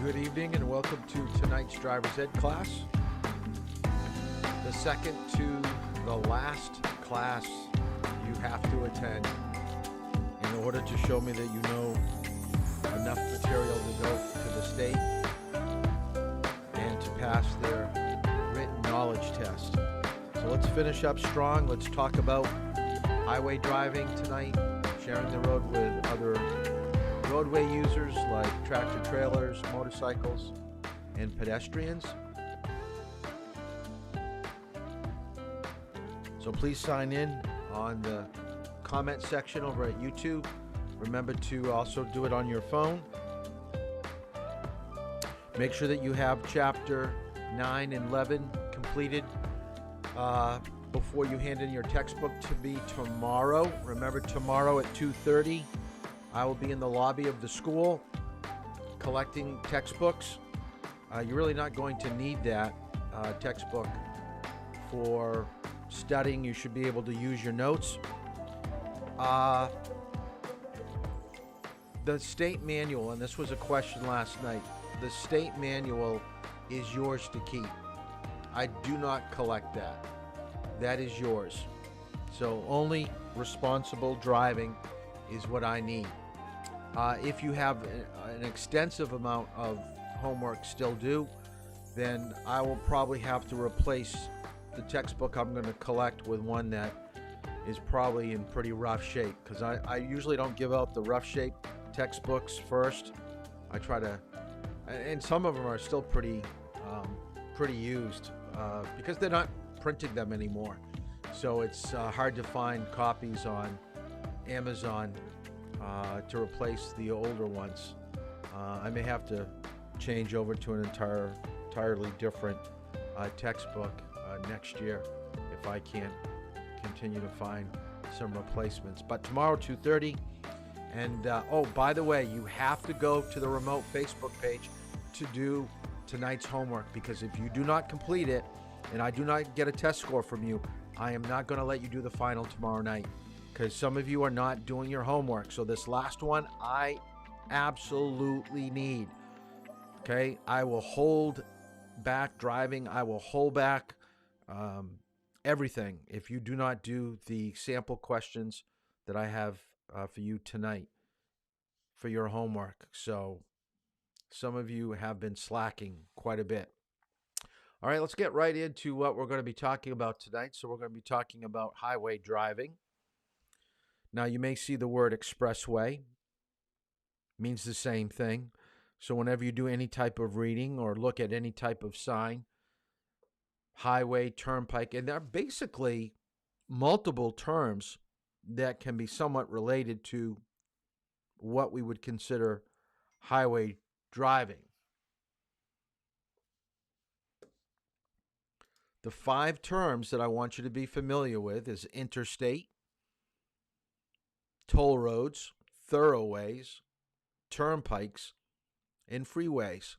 Good evening and welcome to tonight's driver's ed class. The second to the last class you have to attend in order to show me that you know enough material to go to the state and to pass their written knowledge test. So let's finish up strong. Let's talk about highway driving tonight, sharing the road with other roadway users like tractor trailers, motorcycles, and pedestrians. So please sign in on the comment section over at YouTube. Remember to also do it on your phone. Make sure that you have chapter 9 and 11 completed before you hand in your textbook to me tomorrow. Remember, tomorrow at 2:30, I will be in the lobby of the school collecting textbooks. You're really not going to need that textbook for studying. You should be able to use your notes. The state manual, and this was a question last night, the state manual is yours to keep. I do not collect that. That is yours. So only responsible driving is what I need. If you have an extensive amount of homework still due, then I will probably have to replace the textbook I'm going to collect with one that is probably in pretty rough shape, because I usually don't give out the rough shape textbooks first. I try to, and some of them are still pretty used because they're not printing them anymore. So it's hard to find copies on Amazon to replace the older ones. I may have to change over to an entirely different textbook next year if I can't continue to find some replacements. But tomorrow, 2:30, and oh, by the way, you have to go to the remote Facebook page to do tonight's homework, because if you do not complete it and I do not get a test score from you, I am not going to let you do the final tomorrow night, because some of you are not doing your homework. So this last one, I absolutely need. Okay, I will hold back driving. I will hold back everything if you do not do the sample questions that I have for you tonight for your homework. So some of you have been slacking quite a bit. All right, let's get right into what we're going to be talking about tonight. So we're going to be talking about highway driving. Now, you may see the word expressway. Means the same thing. So whenever you do any type of reading or look at any type of sign, highway, turnpike, and there are basically multiple terms that can be somewhat related to what we would consider highway driving. The 5 terms that I want you to be familiar with is interstate, toll roads, thoroughways, turnpikes, and freeways.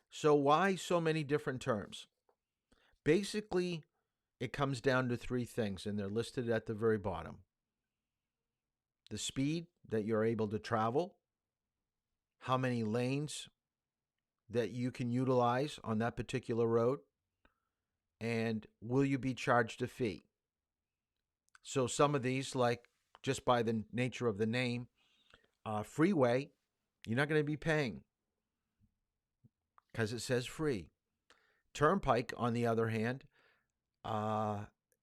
So why so many different terms? Basically, it comes down to 3 things, and they're listed at the very bottom. The speed that you're able to travel, how many lanes that you can utilize on that particular road, and will you be charged a fee? So some of these, like just by the nature of the name, freeway, you're not going to be paying because it says free. Turnpike, on the other hand,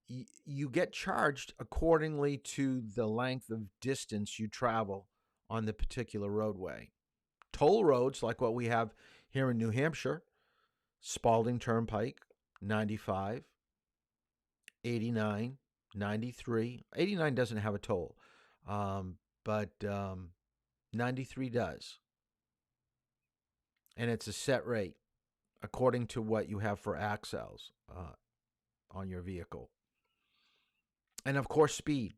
you get charged accordingly to the length of distance you travel on the particular roadway. Toll roads, like what we have here in New Hampshire, Spalding Turnpike, 95, 89, 93. 89 doesn't have a toll, but 93 does. And it's a set rate according to what you have for axles on your vehicle. And of course, speed.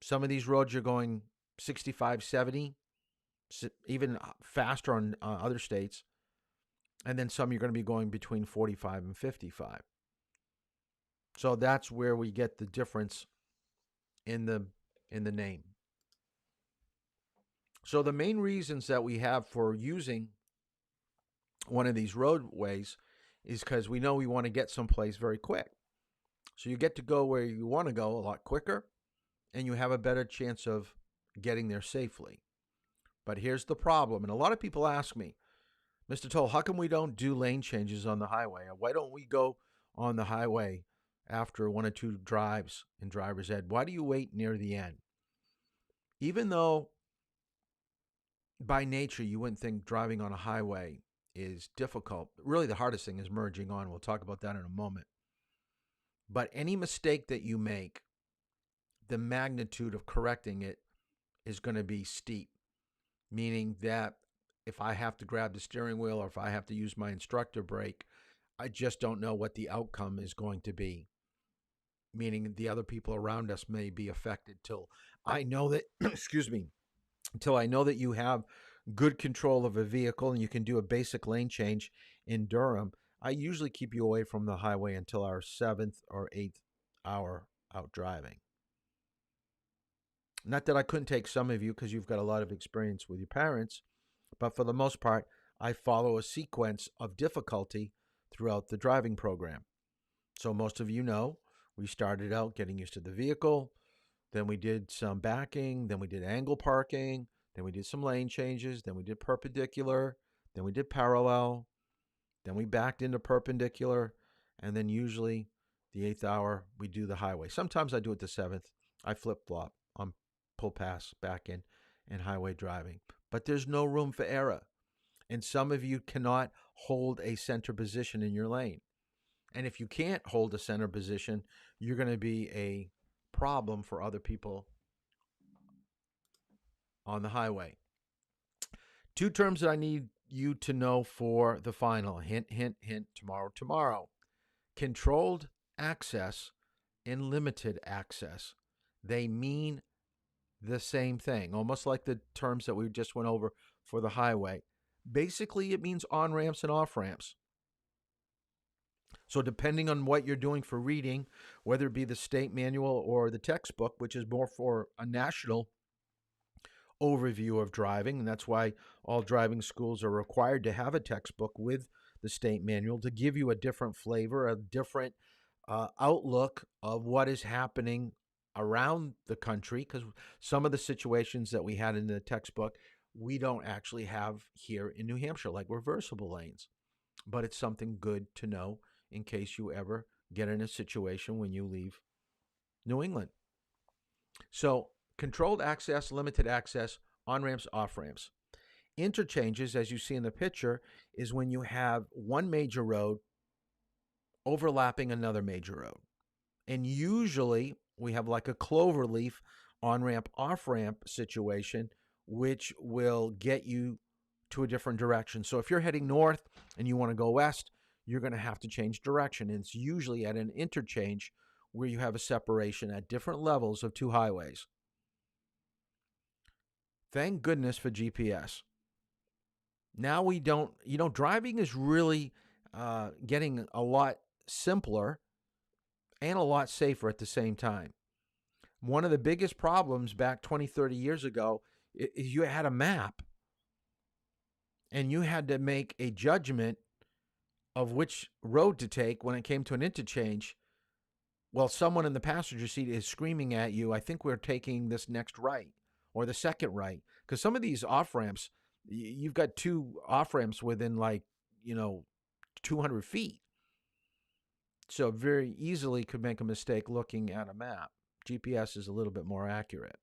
Some of these roads you're going 65, 70, even faster on other states. And then some you're going to be going between 45 and 55. So that's where we get the difference in the name. So the main reasons that we have for using one of these roadways is because we know we want to get someplace very quick. So you get to go where you want to go a lot quicker, and you have a better chance of getting there safely. But here's the problem, and a lot of people ask me, Mr. Toll, how come we don't do lane changes on the highway? Why don't we go on the highway after one or two drives in driver's ed? Why do you wait near the end? Even though by nature you wouldn't think driving on a highway is difficult, really the hardest thing is merging on. We'll talk about that in a moment. But any mistake that you make, the magnitude of correcting it is going to be steep, meaning that if I have to grab the steering wheel or if I have to use my instructor brake, I just don't know what the outcome is going to be, meaning the other people around us may be affected till I know that, excuse me, until I know that you have good control of a vehicle and you can do a basic lane change in Durham. I usually keep you away from the highway until our 7th or 8th hour out driving. Not that I couldn't take some of you because you've got a lot of experience with your parents, but for the most part, I follow a sequence of difficulty throughout the driving program. So most of you know, we started out getting used to the vehicle, then we did some backing, then we did angle parking, then we did some lane changes, then we did perpendicular, then we did parallel, then we backed into perpendicular, and then usually the 8th hour, we do the highway. Sometimes I do it the 7th. I flip-flop on pull pass, back in, and highway driving. But there's no room for error. And some of you cannot hold a center position in your lane. And if you can't hold a center position, you're going to be a problem for other people on the highway. Two terms that I need you to know for the final. Hint, hint, hint, tomorrow. Controlled access and limited access. They mean the same thing, almost like the terms that we just went over for the highway. Basically, it means on-ramps and off-ramps. So depending on what you're doing for reading, whether it be the state manual or the textbook, which is more for a national overview of driving, and that's why all driving schools are required to have a textbook with the state manual to give you a different flavor, a different outlook of what is happening around the country, because some of the situations that we had in the textbook, we don't actually have here in New Hampshire, like reversible lanes. But it's something good to know in case you ever get in a situation when you leave New England. So controlled access, limited access, on-ramps, off-ramps. Interchanges, as you see in the picture, is when you have one major road overlapping another major road. And usually we have like a cloverleaf on-ramp, off-ramp situation, which will get you to a different direction. So if you're heading north and you want to go west, you're going to have to change direction. And it's usually at an interchange where you have a separation at different levels of two highways. Thank goodness for GPS. Now we don't, driving is really getting a lot simpler and a lot safer at the same time. One of the biggest problems back 20, 30 years ago is you had a map and you had to make a judgment of which road to take when it came to an interchange. Well, someone in the passenger seat is screaming at you, I think we're taking this next right or the second right. Because some of these off-ramps, you've got two off-ramps within 200 feet. So very easily could make a mistake looking at a map. GPS is a little bit more accurate.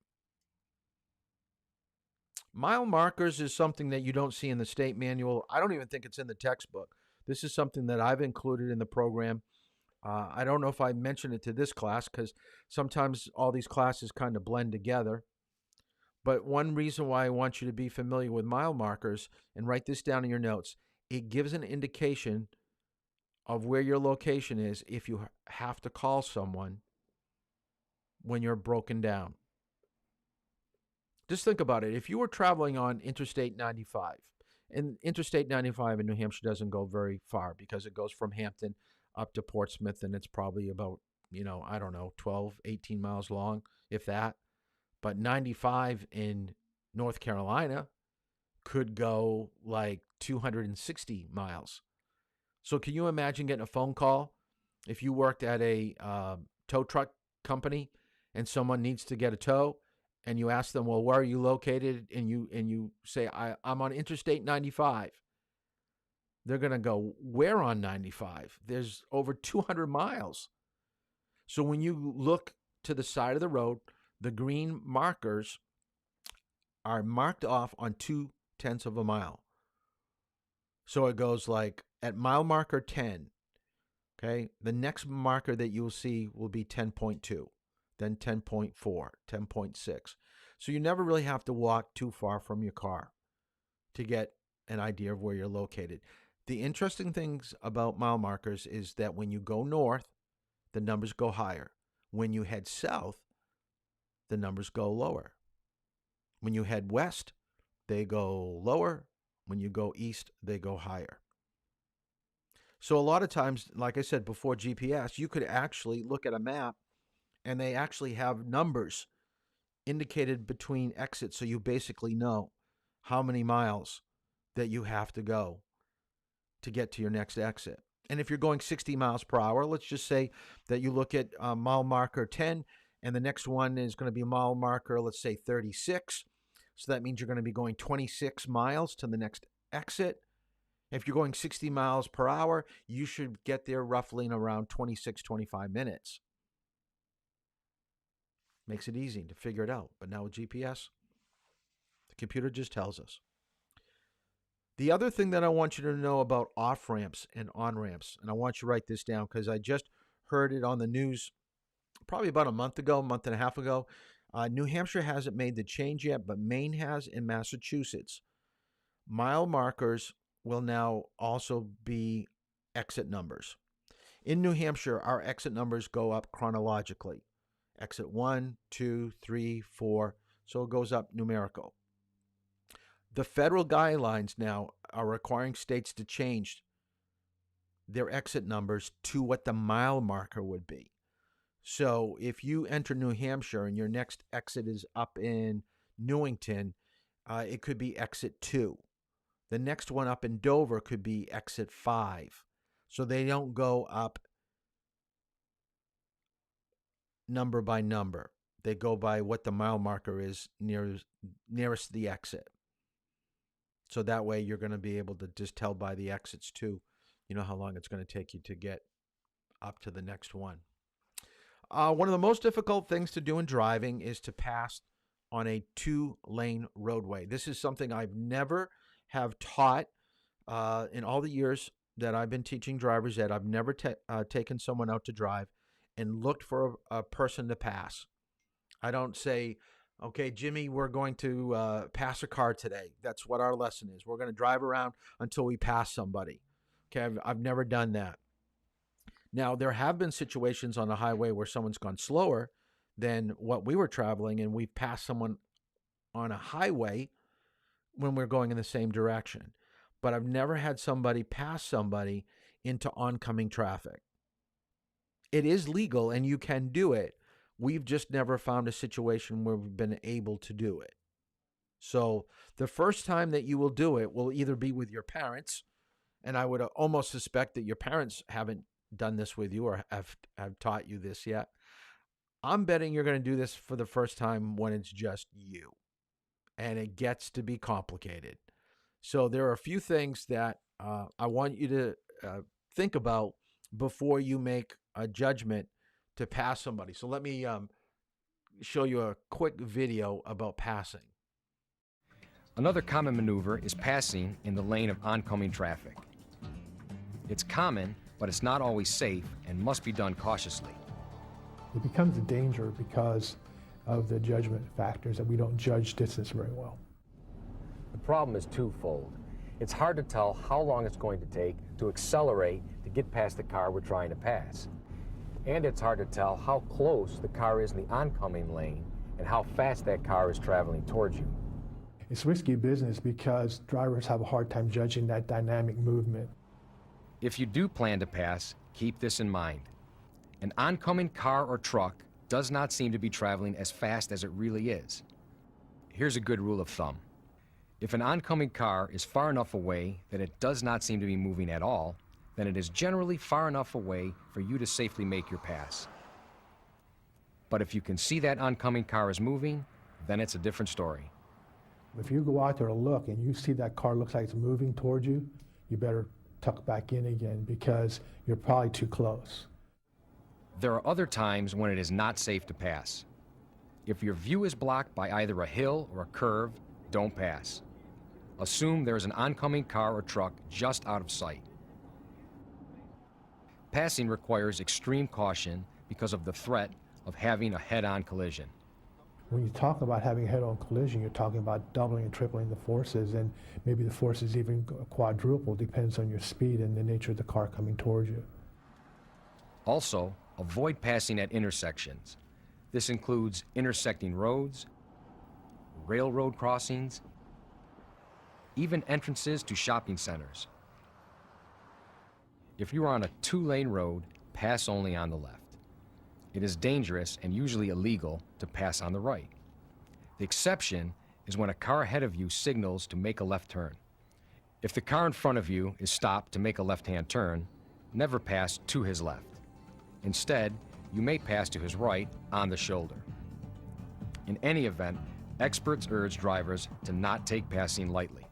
Mile markers is something that you don't see in the state manual. I don't even think it's in the textbook. This is something that I've included in the program. I don't know if I mentioned it to this class because sometimes all these classes kind of blend together. But one reason why I want you to be familiar with mile markers, and write this down in your notes, it gives an indication of where your location is if you have to call someone when you're broken down. Just think about it. If you were traveling on Interstate 95, and Interstate 95 in New Hampshire doesn't go very far because it goes from Hampton up to Portsmouth, and it's probably about, 12, 18 miles long, if that. But 95 in North Carolina could go like 260 miles. So can you imagine getting a phone call if you worked at a tow truck company and someone needs to get a tow, and you ask them, well, where are you located? And you say, I'm on Interstate 95. They're going to go, where on 95? There's over 200 miles. So when you look to the side of the road, the green markers are marked off on 0.2 of a mile. So it goes like at mile marker 10, okay, the next marker that you will see will be 10.2, then 10.4, 10.6. So you never really have to walk too far from your car to get an idea of where you're located. The interesting things about mile markers is that when you go north, the numbers go higher. When you head south, the numbers go lower. When you head west, they go lower. When you go east, they go higher. So a lot of times, like I said before GPS, you could actually look at a map and they actually have numbers indicated between exits. So you basically know how many miles that you have to go to get to your next exit. And if you're going 60 miles per hour, let's just say that you look at mile marker 10 and the next one is going to be mile marker, let's say 36. So that means you're going to be going 26 miles to the next exit. If you're going 60 miles per hour, you should get there roughly in around 26, 25 minutes. Makes it easy to figure it out. But now with GPS, the computer just tells us. The other thing that I want you to know about off-ramps and on-ramps, and I want you to write this down because I just heard it on the news probably about a month and a half ago. New Hampshire hasn't made the change yet, but Maine has, in Massachusetts. Mile markers will now also be exit numbers. In New Hampshire, our exit numbers go up chronologically. Exit 1, 2, 3, 4, so it goes up numerical. The federal guidelines now are requiring states to change their exit numbers to what the mile marker would be. So if you enter New Hampshire and your next exit is up in Newington, it could be exit 2. The next one up in Dover could be exit 5. So they don't go up number by number. They go by what the mile marker is nearest the exit. So that way you're going to be able to just tell by the exits too, you know, how long it's going to take you to get up to the next one. One of the most difficult things to do in driving is to pass on a 2-lane roadway. This is something I've never have taught in all the years that I've been teaching driver's ed. I've never taken someone out to drive and looked for a person to pass. I don't say, okay, Jimmy, we're going to pass a car today. That's what our lesson is. We're going to drive around until we pass somebody. Okay, I've never done that. Now, there have been situations on the highway where someone's gone slower than what we were traveling, and we've passed someone on a highway when we're going in the same direction. But I've never had somebody pass somebody into oncoming traffic. It is legal, and you can do it. We've just never found a situation where we've been able to do it. So the first time that you will do it will either be with your parents, and I would almost suspect that your parents haven't done this with you or have taught you this yet. I'm betting you're going to do this for the first time when it's just you, and it gets to be complicated. So there are a few things that I want you to think about before you make a judgment to pass somebody. So let me show you a quick video about passing. Another common maneuver is passing in the lane of oncoming traffic. It's common, but it's not always safe and must be done cautiously. It becomes a danger because of the judgment factors that we don't judge distance very well. The problem is twofold. It's hard to tell how long it's going to take to accelerate to get past the car we're trying to pass. And it's hard to tell how close the car is in the oncoming lane and how fast that car is traveling towards you. It's risky business because drivers have a hard time judging that dynamic movement. If you do plan to pass, keep this in mind. An oncoming car or truck does not seem to be traveling as fast as it really is. Here's a good rule of thumb. If an oncoming car is far enough away that it does not seem to be moving at all, then it is generally far enough away for you to safely make your pass. But if you can see that oncoming car is moving, then it's a different story. If you go out there to look and you see that car looks like it's moving towards you, you better tuck back in again because you're probably too close. There are other times when it is not safe to pass. If your view is blocked by either a hill or a curve, don't pass. Assume there is an oncoming car or truck just out of sight. Passing requires extreme caution because of the threat of having a head-on collision. When you talk about having a head-on collision, you're talking about doubling and tripling the forces, and maybe the forces even quadruple, depends on your speed and the nature of the car coming towards you. Also, avoid passing at intersections. This includes intersecting roads, railroad crossings, even entrances to shopping centers. If you are on a two-lane road, pass only on the left. It is dangerous and usually illegal to pass on the right. The exception is when a car ahead of you signals to make a left turn. If the car in front of you is stopped to make a left-hand turn, never pass to his left. Instead, you may pass to his right on the shoulder. In any event, experts urge drivers to not take passing lightly.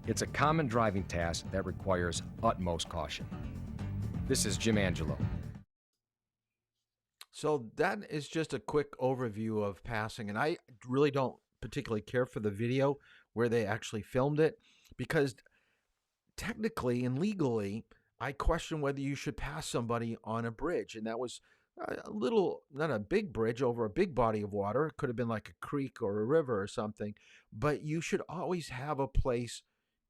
It's a common driving task that requires utmost caution. This is Jim Angelo. So that is just a quick overview of passing. And I really don't particularly care for the video where they actually filmed it because technically and legally, I question whether you should pass somebody on a bridge. And that was a little, not a big bridge over a big body of water. It could have been like a creek or a river or something. But you should always have a place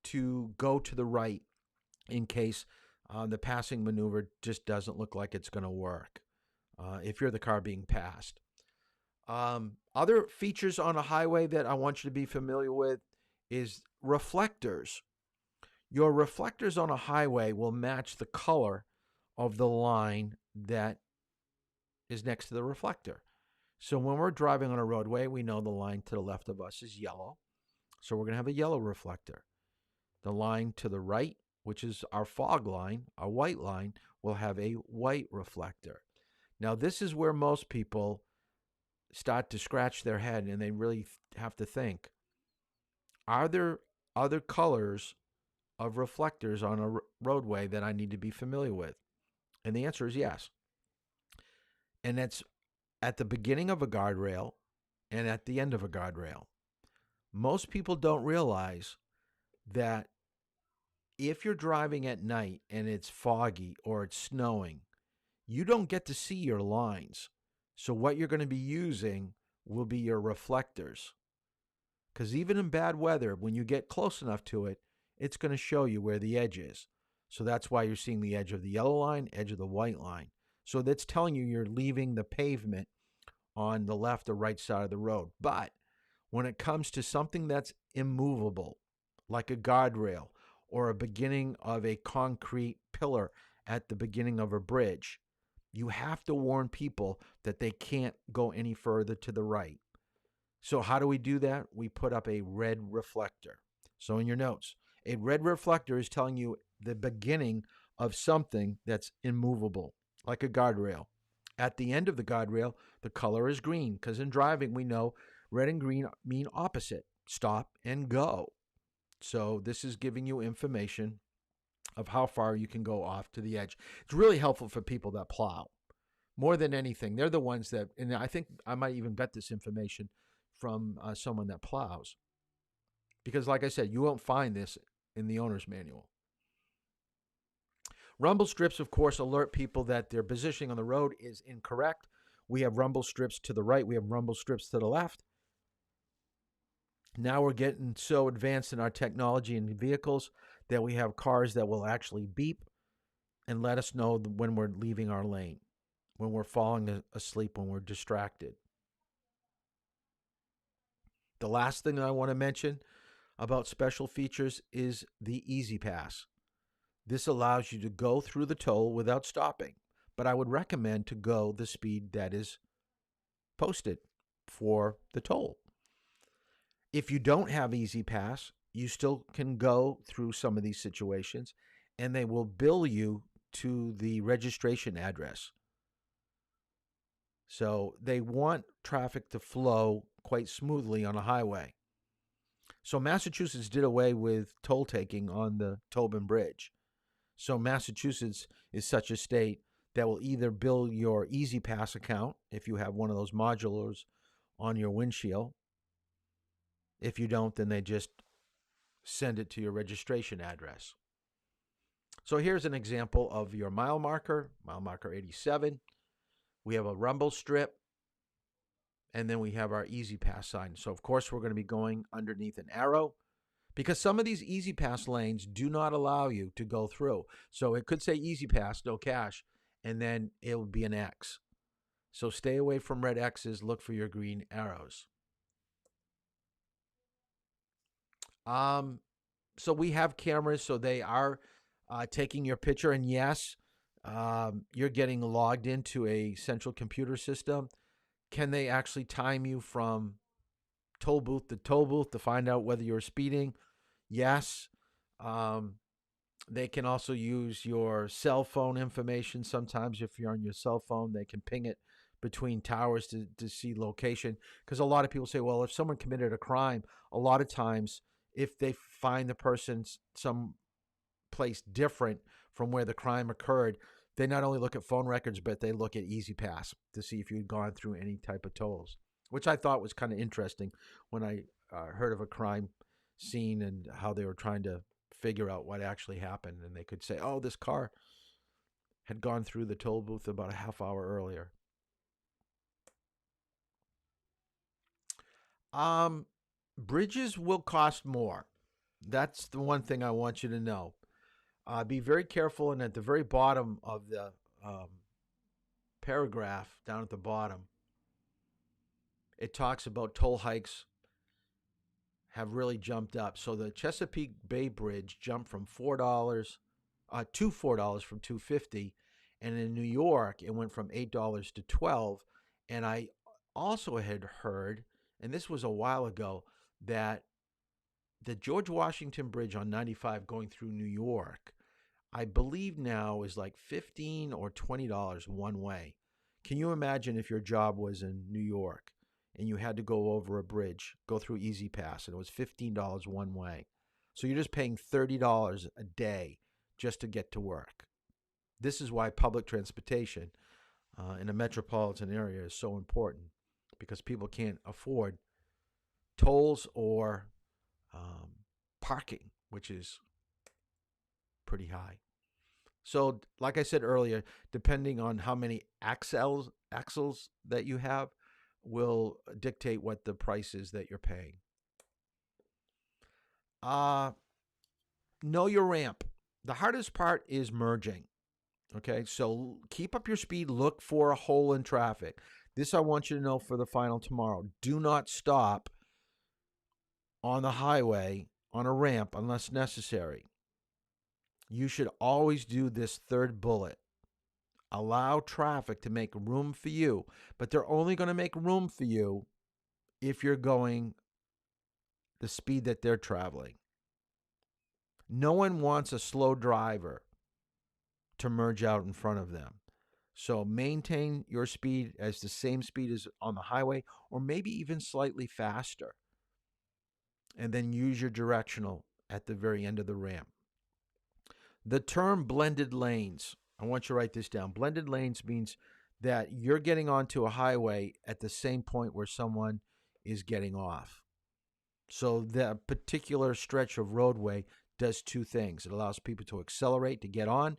to go to the right in case the passing maneuver just doesn't look like it's going to work. If you're the car being passed. Other features on a highway that I want you to be familiar with is reflectors. Your reflectors on a highway will match the color of the line that is next to the reflector. So when we're driving on a roadway, we know the line to the left of us is yellow. So we're going to have a yellow reflector. The line to the right, which is our fog line, our white line, will have a white reflector. Now, this is where most people start to scratch their head and they really have to think, are there other colors of reflectors on a roadway that I need to be familiar with? And the answer is yes. And that's at the beginning of a guardrail and at the end of a guardrail. Most people don't realize that if you're driving at night and it's foggy or it's snowing, you don't get to see your lines. So what you're going to be using will be your reflectors. Because even in bad weather, when you get close enough to it, it's going to show you where the edge is. So that's why you're seeing the edge of the yellow line, edge of the white line. So that's telling you you're leaving the pavement on the left or right side of the road. But when it comes to something that's immovable, like a guardrail or a beginning of a concrete pillar at the beginning of a bridge, you have to warn people that they can't go any further to the right. So how do we do that? We put up a red reflector. So in your notes, a red reflector is telling you the beginning of something that's immovable, like a guardrail. At the end of the guardrail, the color is green, because in driving, we know red and green mean opposite, stop and go. So this is giving you information of how far you can go off to the edge. It's really helpful for people that plow. More than anything, they're the ones that, and I think I might even get this information from someone that plows. Because like I said, you won't find this in the owner's manual. Rumble strips, of course, alert people that their positioning on the road is incorrect. We have rumble strips to the right. We have rumble strips to the left. Now we're getting so advanced in our technology in vehicles that we have cars that will actually beep and let us know when we're leaving our lane, when we're falling asleep, when we're distracted. The last thing that I want to mention about special features is the Easy Pass. This allows you to go through the toll without stopping, but I would recommend to go the speed that is posted for the toll. If you don't have Easy Pass, you still can go through some of these situations, and they will bill you to the registration address. So they want traffic to flow quite smoothly on a highway. So Massachusetts did away with toll taking on the Tobin Bridge. So Massachusetts is such a state that will either bill your Easy Pass account if you have one of those modulars on your windshield. If you don't, then they just send it to your registration address. So here's an example of your mile marker 87. We have a rumble strip, and then we have our Easy Pass sign. So, of course, we're going to be going underneath an arrow because some of these Easy Pass lanes do not allow you to go through. So it could say Easy Pass, no cash, and then it will be an X. So stay away from red X's. Look for your green arrows. So we have cameras, so they are taking your picture, and yes, you're getting logged into a central computer system. Can they actually time you from toll booth to find out whether you're speeding? Yes. They can also use your cell phone information. Sometimes if you're on your cell phone, they can ping it between towers to see location. Because a lot of people say, well, if someone committed a crime, a lot of times if they find the person some place different from where the crime occurred, they not only look at phone records, but they look at Easy Pass to see if you'd gone through any type of tolls, which I thought was kind of interesting when I heard of a crime scene and how they were trying to figure out what actually happened. And they could say, oh, this car had gone through the toll booth about a half hour earlier. Bridges will cost more. That's the one thing I want you to know. Be very careful, and at the very bottom of the paragraph, down at the bottom, it talks about toll hikes have really jumped up. So the Chesapeake Bay Bridge jumped from $4 to $4 from $2.50, and in New York it went from $8 to $12. And I also had heard, and this was a while ago, that the George Washington Bridge on 95 going through New York, I believe now is like $15 or $20 one way. Can you imagine if your job was in New York and you had to go over a bridge, go through Easy Pass, and it was $15 one way? So you're just paying $30 a day just to get to work. This is why public transportation in a metropolitan area is so important, because people can't afford tolls or parking, which is pretty high. So, like I said earlier, depending on how many axles that you have will dictate what the price is that you're paying. Know your ramp. The hardest part is merging. Okay, so keep up your speed. Look for a hole in traffic. This I want you to know for the final tomorrow. Do not stop on the highway on a ramp unless necessary. You should always do this third bullet. Allow traffic to make room for you, but they're only going to make room for you if you're going the speed that they're traveling. No one wants a slow driver to merge out in front of them. So maintain your speed as the same speed as on the highway, or maybe even slightly faster. And then use your directional at the very end of the ramp. The term blended lanes, I want you to write this down. Blended lanes means that you're getting onto a highway at the same point where someone is getting off. So that particular stretch of roadway does two things. It allows people to accelerate to get on,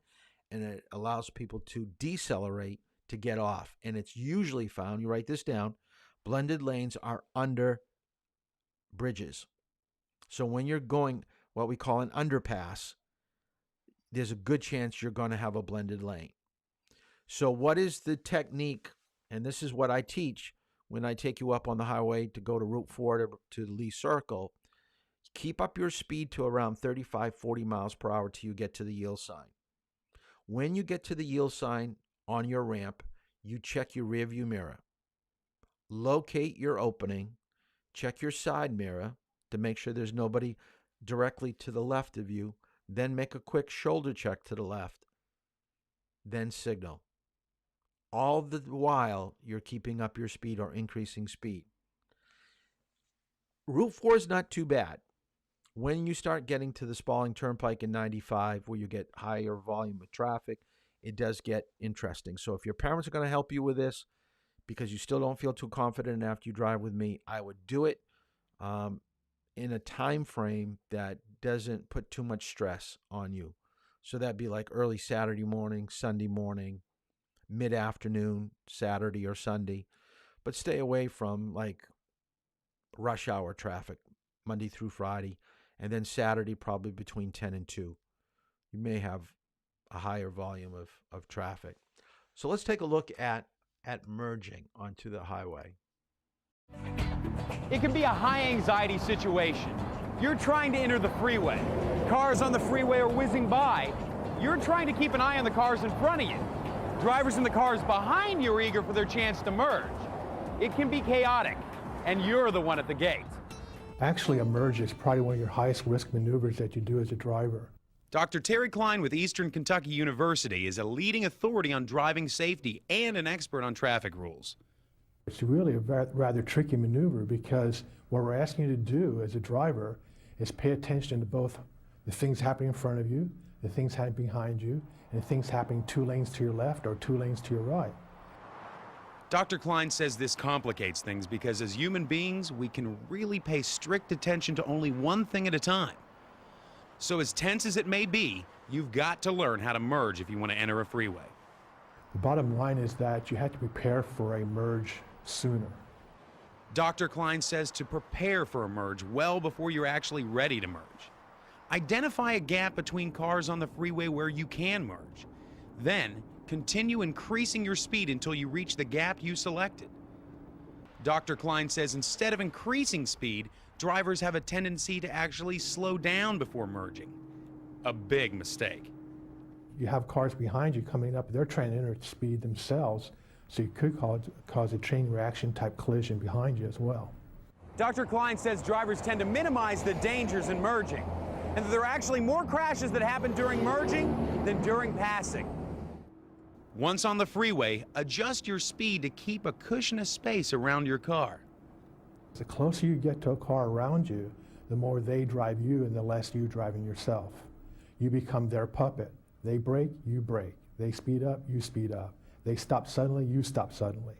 and it allows people to decelerate to get off. And it's usually found, you write this down, blended lanes are under bridges. So when you're going what we call an underpass, there's a good chance you're going to have a blended lane. So what is the technique? And this is what I teach when I take you up on the highway to go to Route 4 to the Lee Circle. Keep up your speed to around 35, 40 miles per hour till you get to the yield sign. When you get to the yield sign on your ramp, you check your rearview mirror. Locate your opening. Check your side mirror. to make sure there's nobody directly to the left of you. Then make a quick shoulder check to the left. Then signal. All the while, you're keeping up your speed or increasing speed. Route 4 is not too bad. When you start getting to the Spalding Turnpike in 95, where you get higher volume of traffic, it does get interesting. So if your parents are going to help you with this, because you still don't feel too confident after you drive with me, I would do it in a time frame that doesn't put too much stress on you. So that'd be like early Saturday morning, Sunday morning, mid-afternoon, Saturday or Sunday. But stay away from like rush hour traffic, Monday through Friday, and then Saturday probably between 10 and 2. You may have a higher volume of traffic. So let's take a look at merging onto the highway. It can be a high anxiety situation. You're trying to enter the freeway. Cars on the freeway are whizzing by. You're trying to keep an eye on the cars in front of you. Drivers in the cars behind you are eager for their chance to merge. It can be chaotic, and you're the one at the gate. Actually, a merge is probably one of your highest risk maneuvers that you do as a driver. Dr. Terry Klein with Eastern Kentucky University is a leading authority on driving safety and an expert on traffic rules. It's really a rather tricky maneuver because what we're asking you to do as a driver is pay attention to both the things happening in front of you, the things happening behind you, and the things happening 2 lanes to your left or 2 lanes to your right. Dr. Klein says this complicates things because as human beings, we can really pay strict attention to only one thing at a time. So as tense as it may be, you've got to learn how to merge if you want to enter a freeway. The bottom line is that you have to prepare for a merge sooner. Dr. Klein says to prepare for a merge well before you're actually ready to merge. Identify a gap between cars on the freeway where you can merge. Then, continue increasing your speed until you reach the gap you selected. Dr. Klein says instead of increasing speed, drivers have a tendency to actually slow down before merging. A big mistake. You have cars behind you coming up, they're trying to enter speed themselves, so you could cause a chain reaction type collision behind you as well. Dr. Klein says drivers tend to minimize the dangers in merging, and that there are actually more crashes that happen during merging than during passing. Once on the freeway, adjust your speed to keep a cushion of space around your car. The closer you get to a car around you, the more they drive you and the less you driving yourself. You become their puppet. They brake, you brake. They speed up, you speed up. They stop suddenly, you stop suddenly.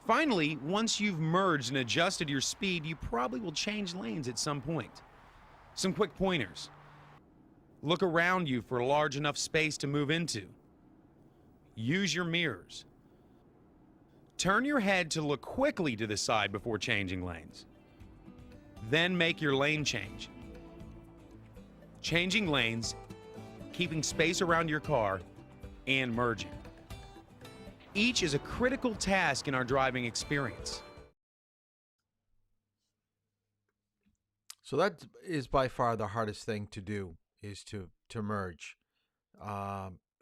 Finally, once you've merged and adjusted your speed, you probably will change lanes at some point. Some quick pointers. Look around you for a large enough space to move into. Use your mirrors. Turn your head to look quickly to the side before changing lanes. Then make your lane change. Changing lanes, keeping space around your car, and merging. Each is a critical task in our driving experience. So that is by far the hardest thing to do, is to merge.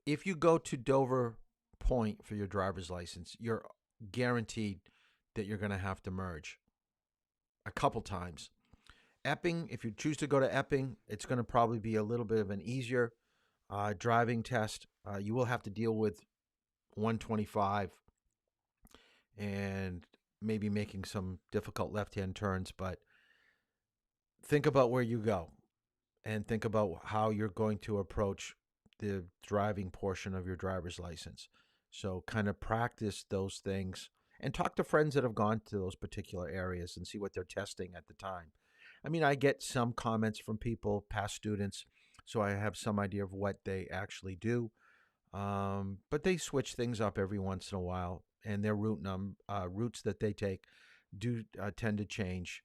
If you go to Dover Point for your driver's license, you're guaranteed that you're going to have to merge a couple times. Epping, if you choose to go to Epping, it's going to probably be a little bit of an easier driving test. You will have to deal with 125 and maybe making some difficult left-hand turns, but think about where you go and think about how you're going to approach the driving portion of your driver's license. So kind of practice those things and talk to friends that have gone to those particular areas and see what they're testing at the time. I mean, I get some comments from people, past students, so I have some idea of what they actually do. But they switch things up every once in a while, and their routes that they take do tend to change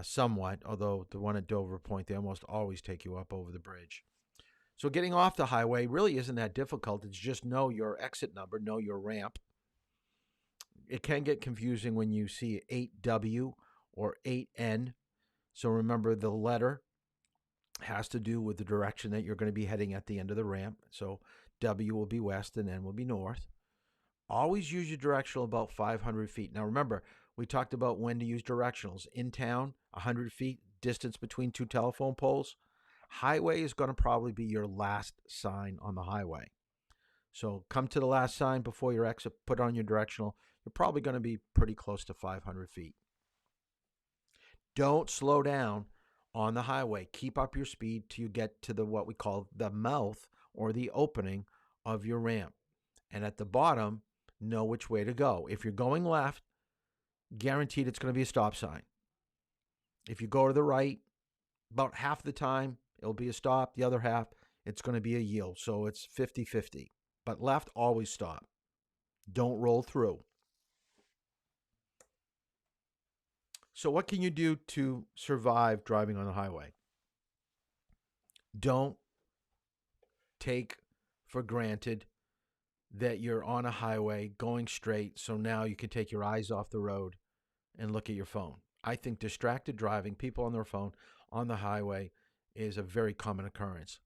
somewhat, although the one at Dover Point, they almost always take you up over the bridge. So getting off the highway really isn't that difficult. It's just know your exit number, know your ramp. It can get confusing when you see 8W or 8N. So remember, the letter has to do with the direction that you're going to be heading at the end of the ramp. So W will be west and N will be north. Always use your directional about 500 feet. Now remember, We talked about when to use directionals. In town, 100 feet distance between two telephone poles. Highway is going to probably be your last sign on the highway. So come to the last sign before your exit, put on your directional. You're probably going to be pretty close to 500 feet. Don't slow down on the highway. Keep up your speed till you get to the what we call the mouth or the opening of your ramp. And at the bottom, know which way to go. If you're going left, guaranteed it's going to be a stop sign. If you go to the right, about half the time, it'll be a stop. The other half, it's going to be a yield. So it's 50-50. But left, always stop. Don't roll through. So what can you do to survive driving on the highway? Don't take for granted that you're on a highway going straight, so now you can take your eyes off the road and look at your phone. I think distracted driving, people on their phone on the highway, is a very common occurrence.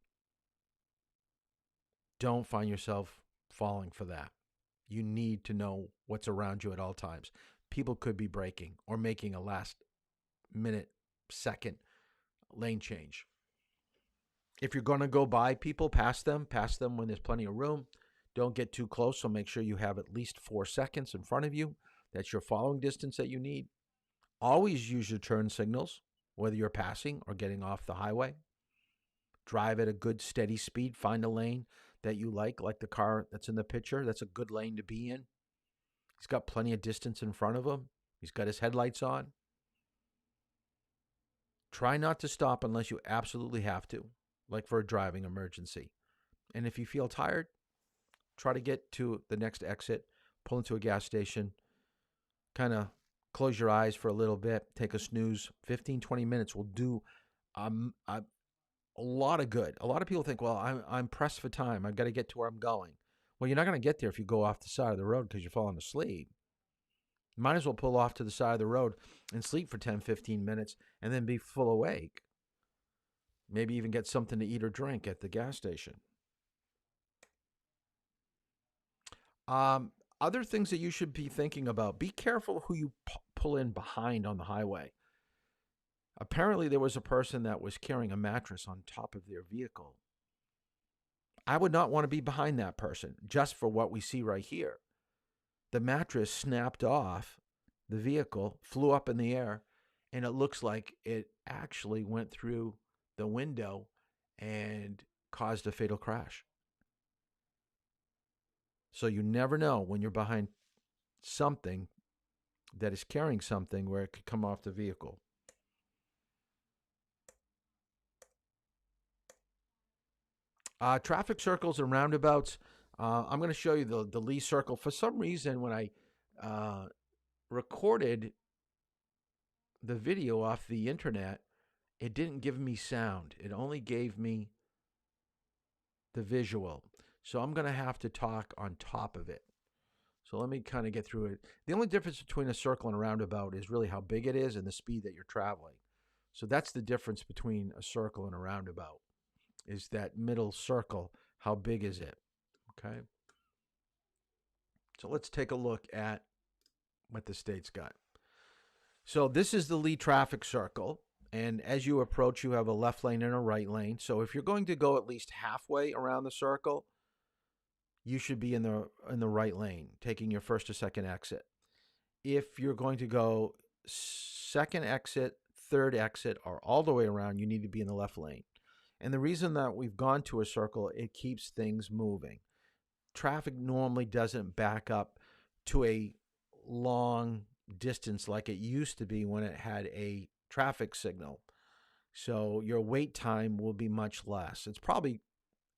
Don't find yourself falling for that. You need to know what's around you at all times. People could be braking or making a last minute, second lane change. If you're going to go by people, pass them when there's plenty of room. Don't get too close, so make sure you have at least 4 seconds in front of you. That's your following distance that you need. Always use your turn signals, whether you're passing or getting off the highway. Drive at a good, steady speed. Find a lane that you like the car that's in the picture. That's a good lane to be in. He's got plenty of distance in front of him. He's got his headlights on. Try not to stop unless you absolutely have to, like for a driving emergency. And if you feel tired, try to get to the next exit, pull into a gas station, kind of close your eyes for a little bit, take a snooze. 15, 20 minutes will do a lot of good. A lot of people think, well, I'm pressed for time. I've got to get to where I'm going. Well, you're not going to get there if you go off the side of the road because you're falling asleep. You might as well pull off to the side of the road and sleep for 10, 15 minutes and then be full awake. Maybe even get something to eat or drink at the gas station. Other things that you should be thinking about. Be careful who you pull in behind on the highway. Apparently, there was a person that was carrying a mattress on top of their vehicle. I would not want to be behind that person, just for what we see right here. The mattress snapped off the vehicle, flew up in the air, and it looks like it actually went through the window and caused a fatal crash. So you never know when you're behind something that is carrying something where it could come off the vehicle. Traffic circles and roundabouts. I'm going to show you the Lee circle. For some reason, when I recorded the video off the internet, it didn't give me sound. It only gave me the visual. So I'm going to have to talk on top of it. So let me kind of get through it. The only difference between a circle and a roundabout is really how big it is and the speed that you're traveling. So that's the difference between a circle and a roundabout, is that middle circle. How big is it? Okay. So let's take a look at what the state's got. So this is the Lee traffic circle. And as you approach, you have a left lane and a right lane. So if you're going to go at least halfway around the circle, you should be in the right lane, taking your first or second exit. If you're going to go second exit, third exit, or all the way around, you need to be in the left lane. And the reason that we've gone to a circle, it keeps things moving. Traffic normally doesn't back up to a long distance like it used to be when it had a traffic signal. So your wait time will be much less. It's probably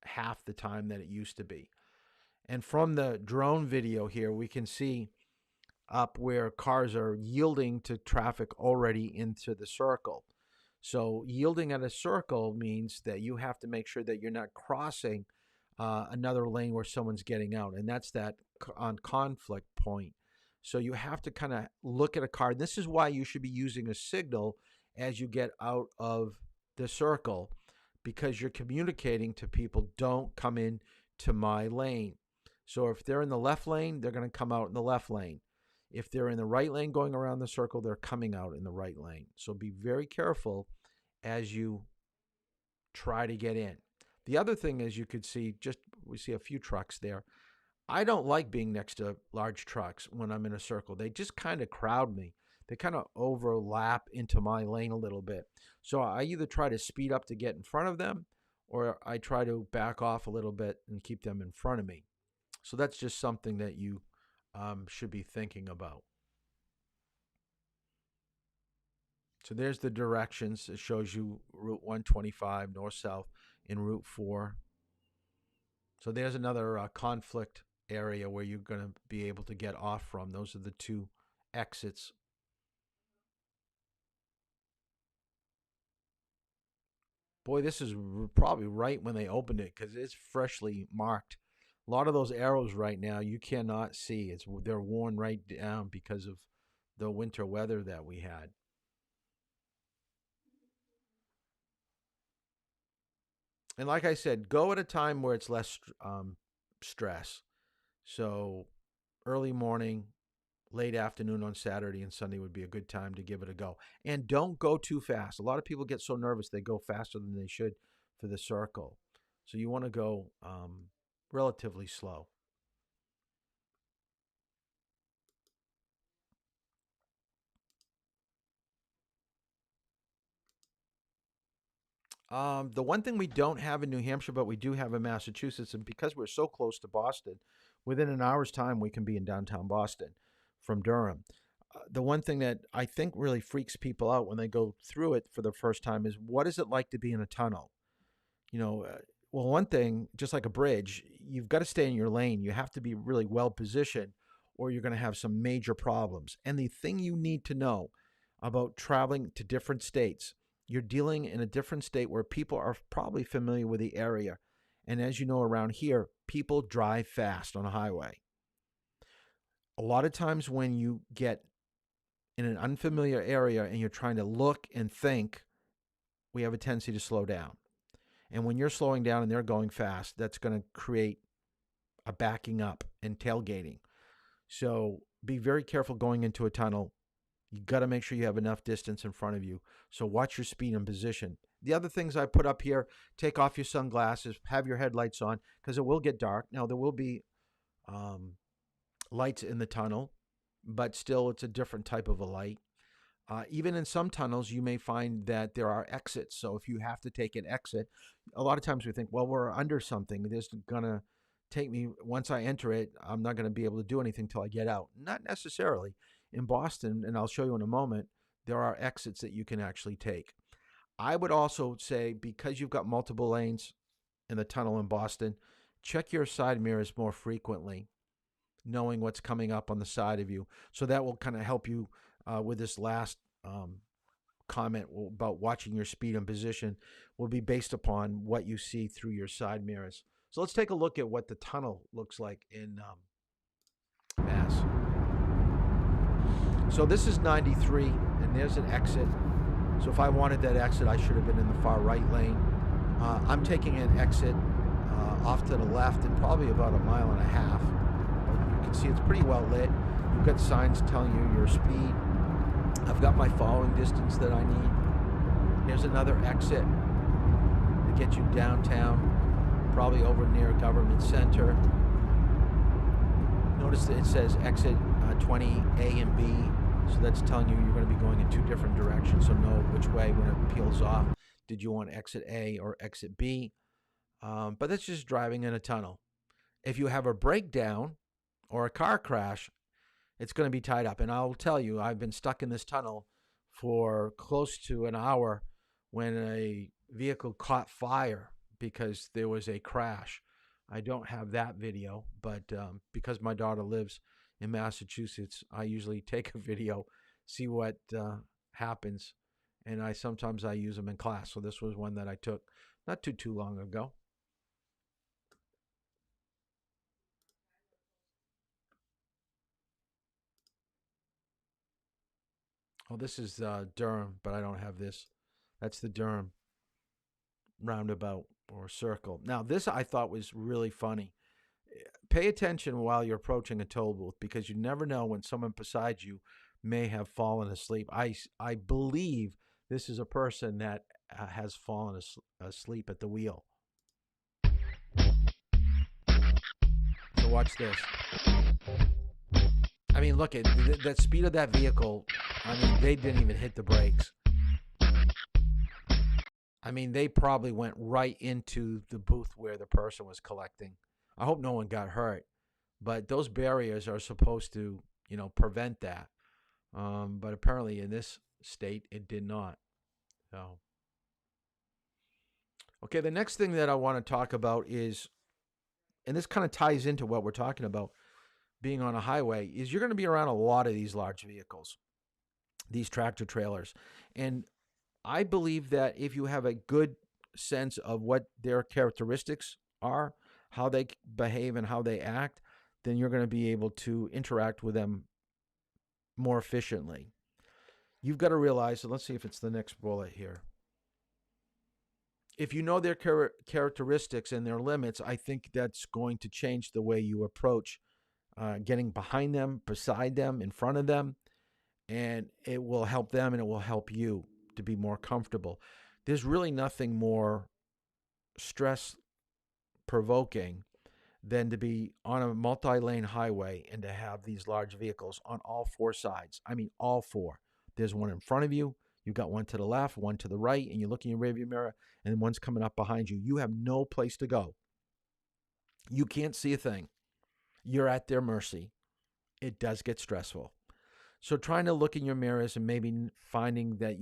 half the time that it used to be. And from the drone video here, we can see up where cars are yielding to traffic already into the circle. So yielding at a circle means that you have to make sure that you're not crossing another lane where someone's getting out. And that's that on conflict point. So you have to kind of look at a car. This is why you should be using a signal as you get out of the circle, because you're communicating to people, don't come in to my lane. So if they're in the left lane, they're going to come out in the left lane. If they're in the right lane going around the circle, they're coming out in the right lane. So be very careful as you try to get in. The other thing is, you could see, we see a few trucks there. I don't like being next to large trucks when I'm in a circle. They just kind of crowd me. They kind of overlap into my lane a little bit. So I either try to speed up to get in front of them, or I try to back off a little bit and keep them in front of me. So that's just something that you should be thinking about. So there's the directions. It shows you Route 125 north-south in Route 4. So there's another conflict area where you're going to be able to get off from. Those are the two exits. Boy, this is probably right when they opened it, because it's freshly marked. A lot of those arrows right now you cannot see. They're worn right down because of the winter weather that we had. And like I said, go at a time where it's less stress. So early morning, late afternoon on Saturday and Sunday would be a good time to give it a go. And don't go too fast. A lot of people get so nervous they go faster than they should for the circle. So you want to go relatively slow. The one thing we don't have in New Hampshire, but we do have in Massachusetts, and because we're so close to Boston, within an hour's time, we can be in downtown Boston from Durham. The one thing that I think really freaks people out when they go through it for the first time is, what is it like to be in a tunnel? Well, one thing, just like a bridge, you've got to stay in your lane. You have to be really well positioned, or you're going to have some major problems. And the thing you need to know about traveling to different states, you're dealing in a different state where people are probably familiar with the area. And as you know, around here, people drive fast on a highway. A lot of times when you get in an unfamiliar area and you're trying to look and think, we have a tendency to slow down. And when you're slowing down and they're going fast, that's going to create a backing up and tailgating. So be very careful going into a tunnel. You got to make sure you have enough distance in front of you. So watch your speed and position. The other things I put up here, take off your sunglasses, have your headlights on, because it will get dark. Now, there will be lights in the tunnel, but still it's a different type of a light. Even in some tunnels, you may find that there are exits. So if you have to take an exit, a lot of times we think, well, we're under something. This is going to take me, once I enter it, I'm not going to be able to do anything till I get out. Not necessarily. In Boston, and I'll show you in a moment, there are exits that you can actually take. I would also say, because you've got multiple lanes in the tunnel in Boston, check your side mirrors more frequently, knowing what's coming up on the side of you. So that will kind of help you with this last comment about watching your speed and position will be based upon what you see through your side mirrors. So let's take a look at what the tunnel looks like in Mass. So this is 93, and there's an exit. So if I wanted that exit, I should have been in the far right lane. I'm taking an exit off to the left in probably about 1.5 miles. You can see it's pretty well lit. You've got signs telling you your speed. I've got my following distance that I need. Here's another exit to get you downtown, probably over near Government Center. Notice that it says exit 20A and B, so that's telling you you're going to be going in two different directions, so know which way when it peels off. Did you want exit A or exit B? But that's just driving in a tunnel. If you have a breakdown or a car crash, it's going to be tied up. And I'll tell you, I've been stuck in this tunnel for close to an hour when a vehicle caught fire because there was a crash. I don't have that video, but because my daughter lives in Massachusetts, I usually take a video, see what happens, and sometimes I use them in class. So this was one that I took not too long ago. Oh, this is Durham, but I don't have this. That's the Durham roundabout or circle. Now, this I thought was really funny. pay attention while you're approaching a toll booth, because you never know when someone beside you may have fallen asleep. I believe this is a person that has fallen asleep at the wheel. So watch this. I mean, look at that speed of that vehicle. I mean, they didn't even hit the brakes. I mean, they probably went right into the booth where the person was collecting. I hope no one got hurt, but those barriers are supposed to, prevent that. But apparently in this state, it did not. So, okay, the next thing that I want to talk about is, and this kind of ties into what we're talking about, being on a highway, is you're going to be around a lot of these large vehicles, these tractor trailers. And I believe that if you have a good sense of what their characteristics are, how they behave and how they act, then you're going to be able to interact with them more efficiently. You've got to realize, so let's see if it's the next bullet here. If you know their characteristics and their limits, I think that's going to change the way you approach getting behind them, beside them, in front of them, and it will help them and it will help you to be more comfortable. There's really nothing more stress-provoking than to be on a multi-lane highway and to have these large vehicles on all four sides. I mean, all four. There's one in front of you, you've got one to the left, one to the right, and you look in your rearview mirror, and then one's coming up behind you. You have no place to go. You can't see a thing. You're at their mercy. It does get stressful. So trying to look in your mirrors and maybe finding that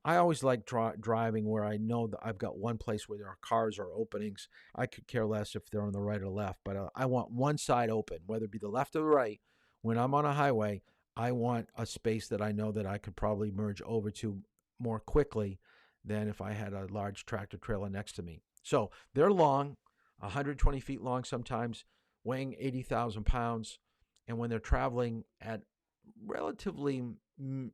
I always like driving where I know that I've got one place where there are cars or openings. I could care less if they're on the right or left, but I want one side open, whether it be the left or the right. When I'm on a highway, I want a space that I know that I could probably merge over to more quickly than if I had a large tractor trailer next to me. So they're long, 120 feet long sometimes, weighing 80,000 pounds. And when they're traveling at relatively, a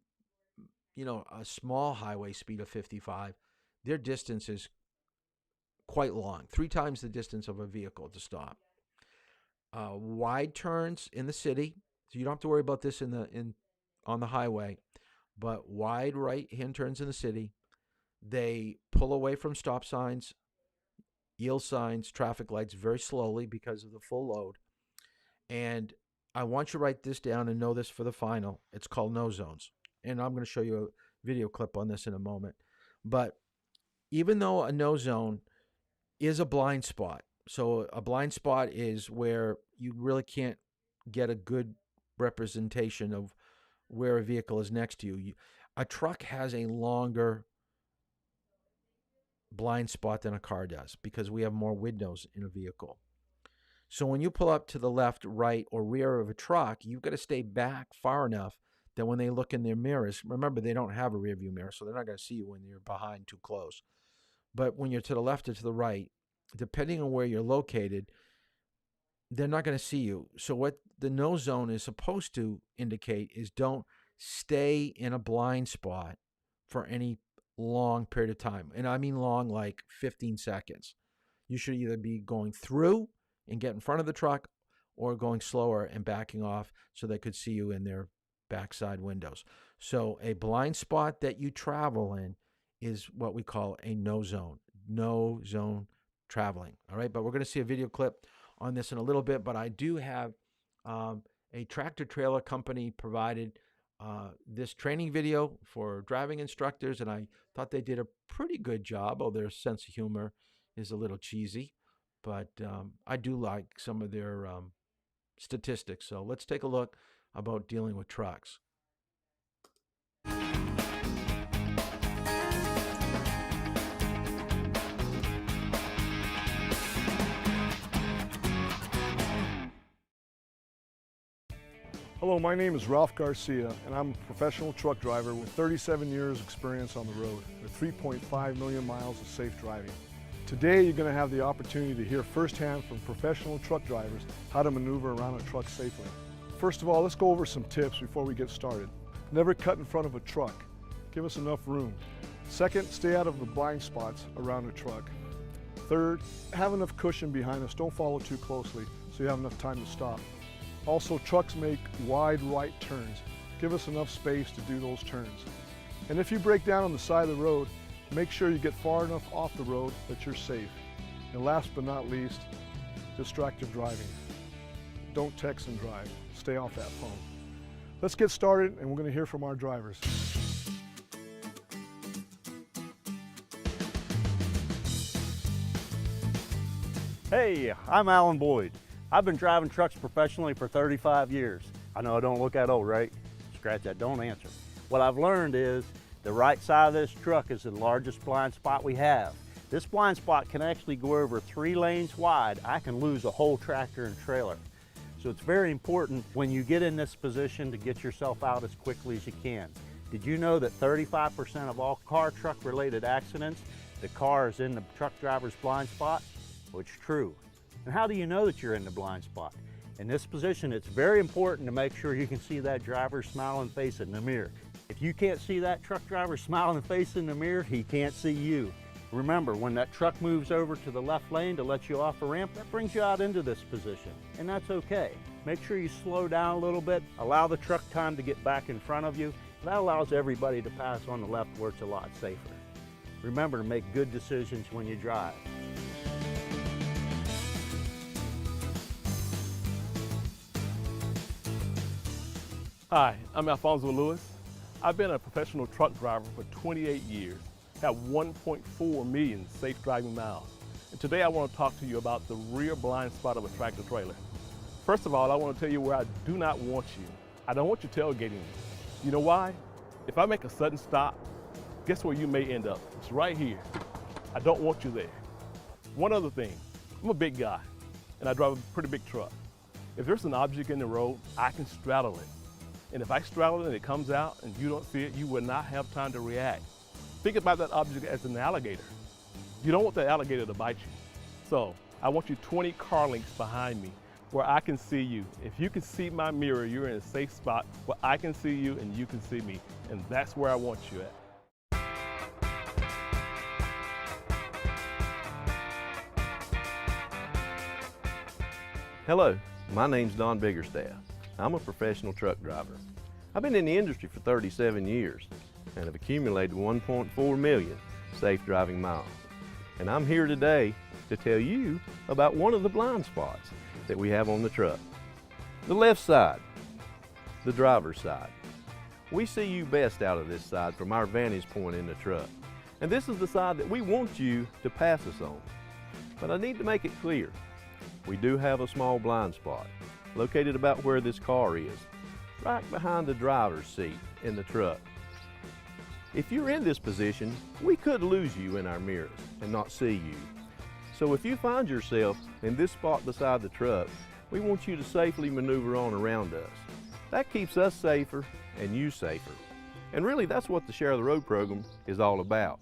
small highway speed of 55, their distance is quite long, 3 times the distance of a vehicle to stop. Wide turns in the city, so you don't have to worry about this on the highway, but wide right-hand turns in the city. They pull away from stop signs, yield signs, traffic lights very slowly because of the full load. And I want you to write this down and know this for the final. It's called no zones. And I'm going to show you a video clip on this in a moment. But even though a no zone is a blind spot, so a blind spot is where you really can't get a good representation of where a vehicle is next to you. A truck has a longer blind spot than a car does because we have more windows in a vehicle. So when you pull up to the left, right, or rear of a truck, you've got to stay back far enough that when they look in their mirrors, remember they don't have a rear view mirror, so they're not going to see you when you're behind too close. But when you're to the left or to the right, depending on where you're located, they're not going to see you. So what the no zone is supposed to indicate is don't stay in a blind spot for any long period of time. And I mean long, like 15 seconds. You should either be going through and get in front of the truck or going slower and backing off so they could see you in their backside windows. So a blind spot that you travel in is what we call a no zone traveling. All right, but we're going to see a video clip on this in a little bit, but I do have a tractor trailer company provided this training video for driving instructors, and I thought they did a pretty good job, although their sense of humor is a little cheesy. But I do like some of their statistics. So let's take a look about dealing with trucks. Hello, my name is Ralph Garcia, and I'm a professional truck driver with 37 years experience on the road with 3.5 million miles of safe driving. Today, you're going to have the opportunity to hear firsthand from professional truck drivers how to maneuver around a truck safely. First of all, let's go over some tips before we get started. Never cut in front of a truck. Give us enough room. Second, stay out of the blind spots around a truck. Third, have enough cushion behind us. Don't follow too closely so you have enough time to stop. Also, trucks make wide right turns. Give us enough space to do those turns. And if you break down on the side of the road, make sure you get far enough off the road that you're safe. And last but not least, distracted driving. Don't text and drive. Stay off that phone. Let's get started, and we're going to hear from our drivers. Hey, I'm Alan Boyd. I've been driving trucks professionally for 35 years. I know I don't look that old, right? Scratch that, don't answer. What I've learned is the right side of this truck is the largest blind spot we have. This blind spot can actually go over 3 lanes wide. I can lose a whole tractor and trailer. So it's very important when you get in this position to get yourself out as quickly as you can. Did you know that 35% of all car-truck related accidents, the car is in the truck driver's blind spot? Well, it's true. And how do you know that you're in the blind spot? In this position, it's very important to make sure you can see that driver's smiling face in the mirror. If you can't see that truck driver's smiling face in the mirror, he can't see you. Remember, when that truck moves over to the left lane to let you off a ramp, that brings you out into this position, and that's okay. Make sure you slow down a little bit, allow the truck time to get back in front of you. That allows everybody to pass on the left where it's a lot safer. Remember to make good decisions when you drive. Hi, I'm Alfonso Lewis. I've been a professional truck driver for 28 years, have 1.4 million safe driving miles. And today I want to talk to you about the rear blind spot of a tractor trailer. First of all, I want to tell you where I do not want you. I don't want you tailgating me. You know why? If I make a sudden stop, guess where you may end up? It's right here. I don't want you there. One other thing, I'm a big guy and I drive a pretty big truck. If there's an object in the road, I can straddle it. And if I straddle it and it comes out and you don't see it, you will not have time to react. Think about that object as an alligator. You don't want that alligator to bite you. So I want you 20 car lengths behind me where I can see you. If you can see my mirror, you're in a safe spot where I can see you and you can see me. And that's where I want you at. Hello, my name's Don Biggerstaff. I'm a professional truck driver. I've been in the industry for 37 years and have accumulated 1.4 million safe driving miles. And I'm here today to tell you about one of the blind spots that we have on the truck. The left side, the driver's side. We see you best out of this side from our vantage point in the truck. And this is the side that we want you to pass us on. But I need to make it clear, we do have a small blind spot located about where this car is, right behind the driver's seat in the truck. If you're in this position, we could lose you in our mirrors and not see you. So if you find yourself in this spot beside the truck, we want you to safely maneuver on around us. That keeps us safer and you safer. And really, that's what the Share the Road program is all about.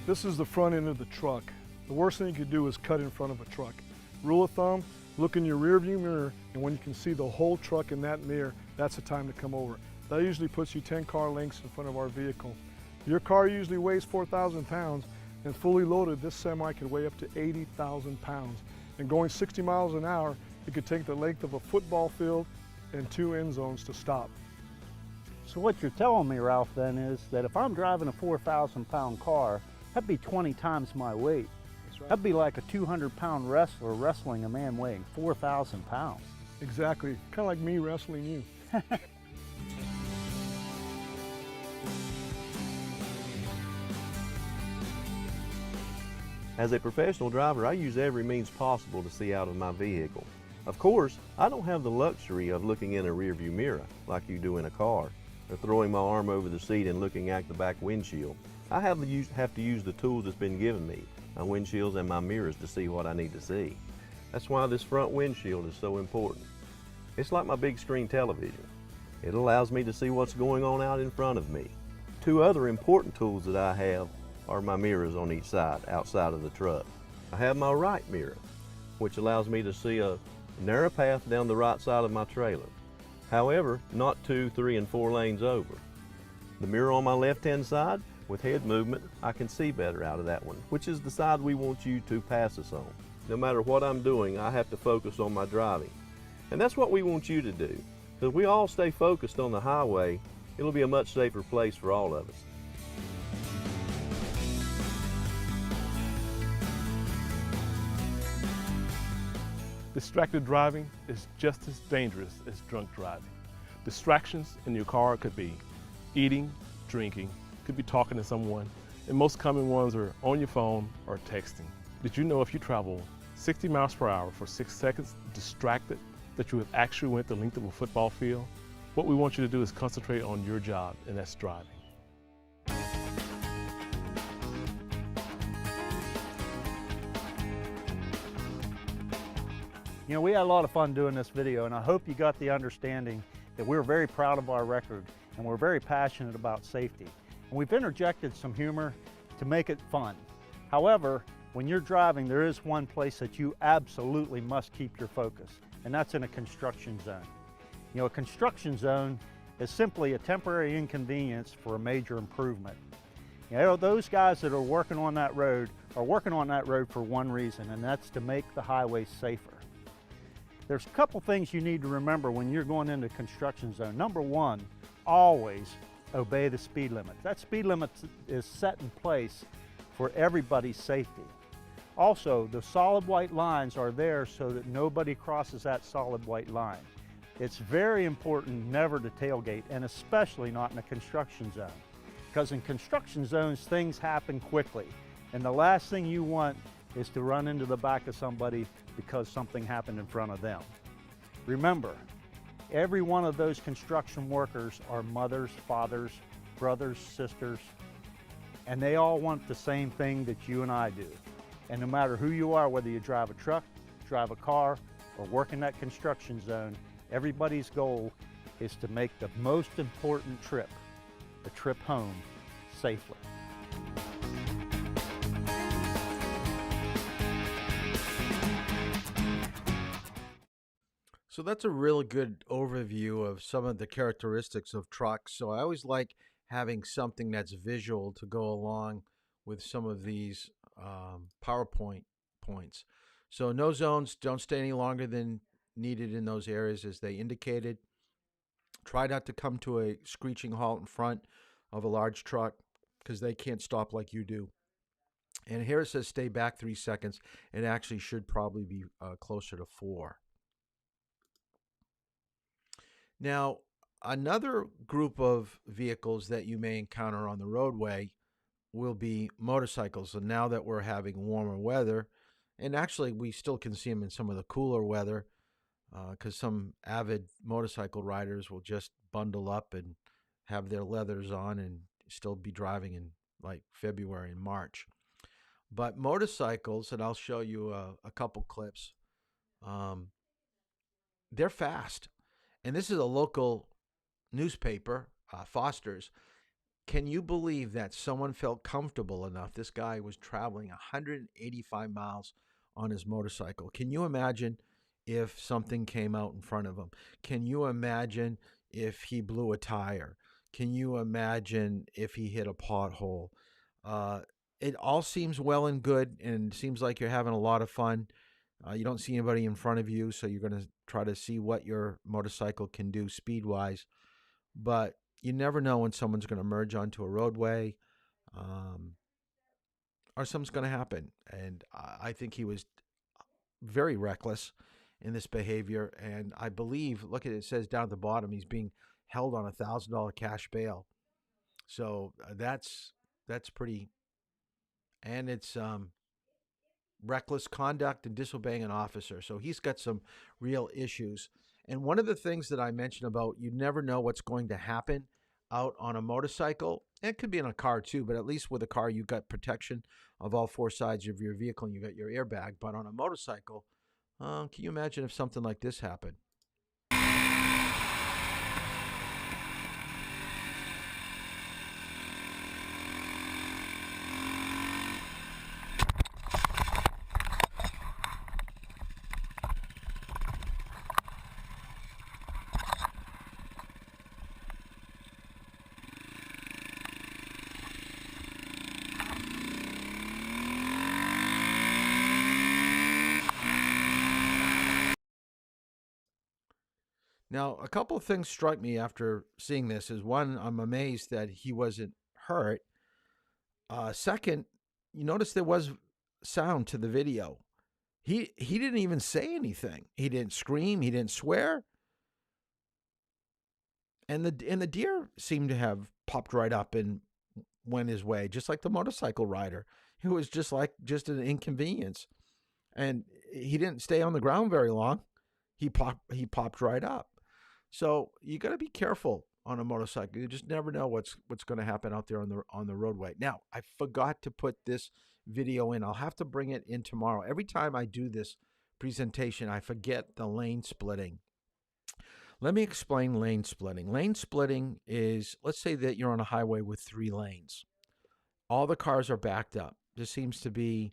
This is the front end of the truck. The worst thing you could do is cut in front of a truck. Rule of thumb, look in your rear view mirror, and when you can see the whole truck in that mirror, that's the time to come over. That usually puts you 10 car lengths in front of our vehicle. Your car usually weighs 4,000 pounds, and fully loaded, this semi could weigh up to 80,000 pounds. And going 60 miles an hour, it could take the length of a football field and 2 end zones to stop. So what you're telling me, Ralph, then is that if I'm driving a 4,000 pound car, that'd be 20 times my weight. That's right. That'd be like a 200-pound wrestler wrestling a man weighing 4,000 pounds. Exactly, kind of like me wrestling you. As a professional driver, I use every means possible to see out of my vehicle. Of course, I don't have the luxury of looking in a rearview mirror like you do in a car, or throwing my arm over the seat and looking at the back windshield. I have to use the tools that's been given me, my windshields and my mirrors, to see what I need to see. That's why this front windshield is so important. It's like my big screen television. It allows me to see what's going on out in front of me. 2 other important tools that I have are my mirrors on each side, outside of the truck. I have my right mirror, which allows me to see a narrow path down the right side of my trailer. However, not 2, 3, and 4 lanes over. The mirror on my left-hand side With head movement, I can see better out of that one, which is the side we want you to pass us on. No matter what I'm doing, I have to focus on my driving. And that's what we want you to do. If we all stay focused on the highway, it'll be a much safer place for all of us. Distracted driving is just as dangerous as drunk driving. Distractions in your car could be eating, drinking, could be talking to someone, and most common ones are on your phone or texting. Did you know if you travel 60 miles per hour for 6 seconds distracted, that you have actually went the length of a football field? What we want you to do is concentrate on your job, and that's driving. You know, we had a lot of fun doing this video, and I hope you got the understanding that we're very proud of our record and we're very passionate about safety. And we've interjected some humor to make it fun. However, when you're driving, there is one place that you absolutely must keep your focus, and that's in a construction zone. You know, a construction zone is simply a temporary inconvenience for a major improvement. You know, those guys that are working on that road are working on that road for one reason, and that's to make the highway safer. There's a couple things you need to remember when you're going into a construction zone. Number one, always obey the speed limit. That speed limit is set in place for everybody's safety. Also, the solid white lines are there so that nobody crosses that solid white line. It's very important never to tailgate, and especially not in a construction zone. Because in construction zones, things happen quickly. And the last thing you want is to run into the back of somebody because something happened in front of them. Remember, every one of those construction workers are mothers, fathers, brothers, sisters, and they all want the same thing that you and I do. And no matter who you are, whether you drive a truck, drive a car, or work in that construction zone, everybody's goal is to make the most important trip, the trip home, safely. So that's a really good overview of some of the characteristics of trucks. So I always like having something that's visual to go along with some of these PowerPoint points. So no zones, don't stay any longer than needed in those areas as they indicated. Try not to come to a screeching halt in front of a large truck because they can't stop like you do. And here it says stay back 3 seconds. It actually should probably be closer to 4. Now, another group of vehicles that you may encounter on the roadway will be motorcycles. And now that we're having warmer weather, and actually we still can see them in some of the cooler weather, because some avid motorcycle riders will just bundle up and have their leathers on and still be driving in like February and March. But motorcycles, and I'll show you a couple clips, they're fast. And this is a local newspaper, Foster's. Can you believe that someone felt comfortable enough? This guy was traveling 185 miles on his motorcycle. Can you imagine if something came out in front of him? Can you imagine if he blew a tire? Can you imagine if he hit a pothole? It all seems well and good, and it seems like you're having a lot of fun. You don't see anybody in front of you, so you're going to try to see what your motorcycle can do speed-wise. But you never know when someone's going to merge onto a roadway, or something's going to happen. And I think he was very reckless in this behavior. And I believe, look at it, it says down at the bottom, he's being held on $1,000 cash bail. So that's pretty, and it's reckless conduct and disobeying an officer. So he's got some real issues. And one of the things that I mentioned about you never know what's going to happen out on a motorcycle. It could be in a car too, but at least with a car, you've got protection of all 4 sides of your vehicle and you got your airbag. But on a motorcycle, can you imagine if something like this happened? Now, a couple of things struck me after seeing this. Is one, I'm amazed that he wasn't hurt. Second, you notice there was sound to the video. He didn't even say anything. He didn't scream. He didn't swear. And the deer seemed to have popped right up and went his way, just like the motorcycle rider. It was just an inconvenience. And he didn't stay on the ground very long. He popped right up. So you got to be careful on a motorcycle. You just never know what's going to happen out there on the roadway. Now, I forgot to put this video in. I'll have to bring it in tomorrow. Every time I do this presentation, I forget the lane splitting. Let me explain lane splitting. Lane splitting is, let's say that you're on a highway with 3 lanes. All the cars are backed up. There seems to be,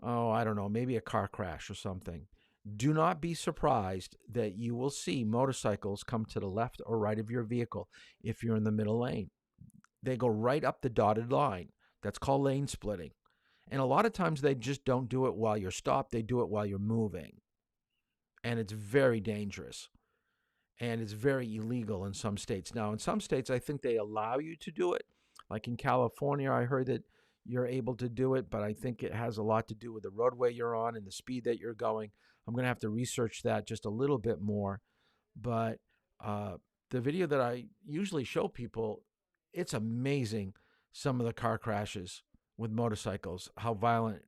I don't know, maybe a car crash or something. Do not be surprised that you will see motorcycles come to the left or right of your vehicle if you're in the middle lane. They go right up the dotted line. That's called lane splitting. And a lot of times they just don't do it while you're stopped. They do it while you're moving. And it's very dangerous. And it's very illegal in some states. Now, in some states, I think they allow you to do it. Like in California, I heard that you're able to do it, but I think it has a lot to do with the roadway you're on and the speed that you're going. I'm going to have to research that just a little bit more. But the video that I usually show people, it's amazing, some of the car crashes with motorcycles, how violent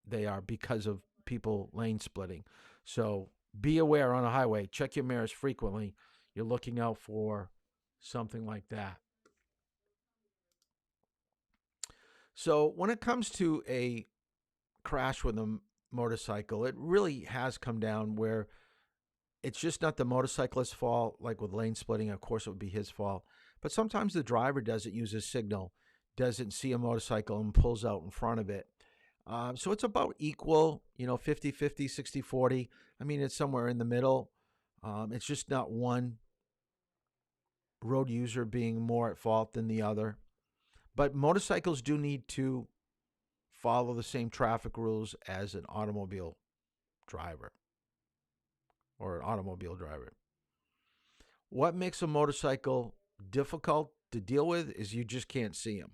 they are because of people lane splitting. So be aware on a highway. Check your mirrors frequently. You're looking out for something like that. So when it comes to a crash with a motorcycle, it really has come down where it's just not the motorcyclist's fault. Like with lane splitting, of course, it would be his fault. But sometimes the driver doesn't use a signal, doesn't see a motorcycle and pulls out in front of it. So it's about equal, 50-50, 60-40. I mean, it's somewhere in the middle. It's just not one road user being more at fault than the other. But motorcycles do need to follow the same traffic rules as an automobile driver or an automobile driver. What makes a motorcycle difficult to deal with is you just can't see them.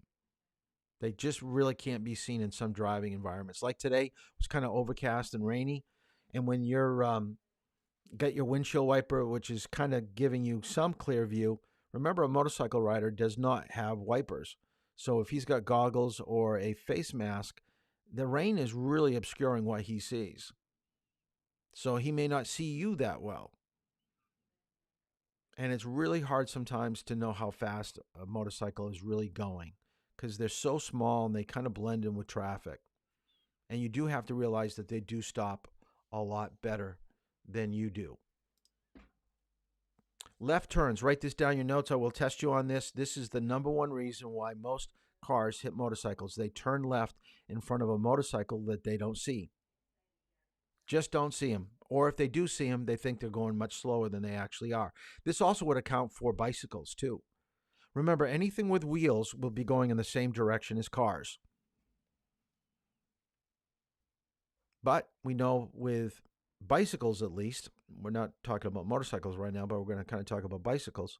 They just really can't be seen in some driving environments. Like today, it was kind of overcast and rainy. And when you're got your windshield wiper, which is kind of giving you some clear view, remember a motorcycle rider does not have wipers. So if he's got goggles or a face mask, the rain is really obscuring what he sees. So he may not see you that well. And it's really hard sometimes to know how fast a motorcycle is really going because they're so small and they kind of blend in with traffic. And you do have to realize that they do stop a lot better than you do. Left turns. Write this down in your notes. I will test you on this. This is the number one reason why most cars hit motorcycles. They turn left in front of a motorcycle that they don't see. Just don't see them. Or if they do see them, they think they're going much slower than they actually are. This also would account for bicycles too. Remember, anything with wheels will be going in the same direction as cars. But we know with bicycles, at least, we're not talking about motorcycles right now, but we're going to kind of talk about bicycles.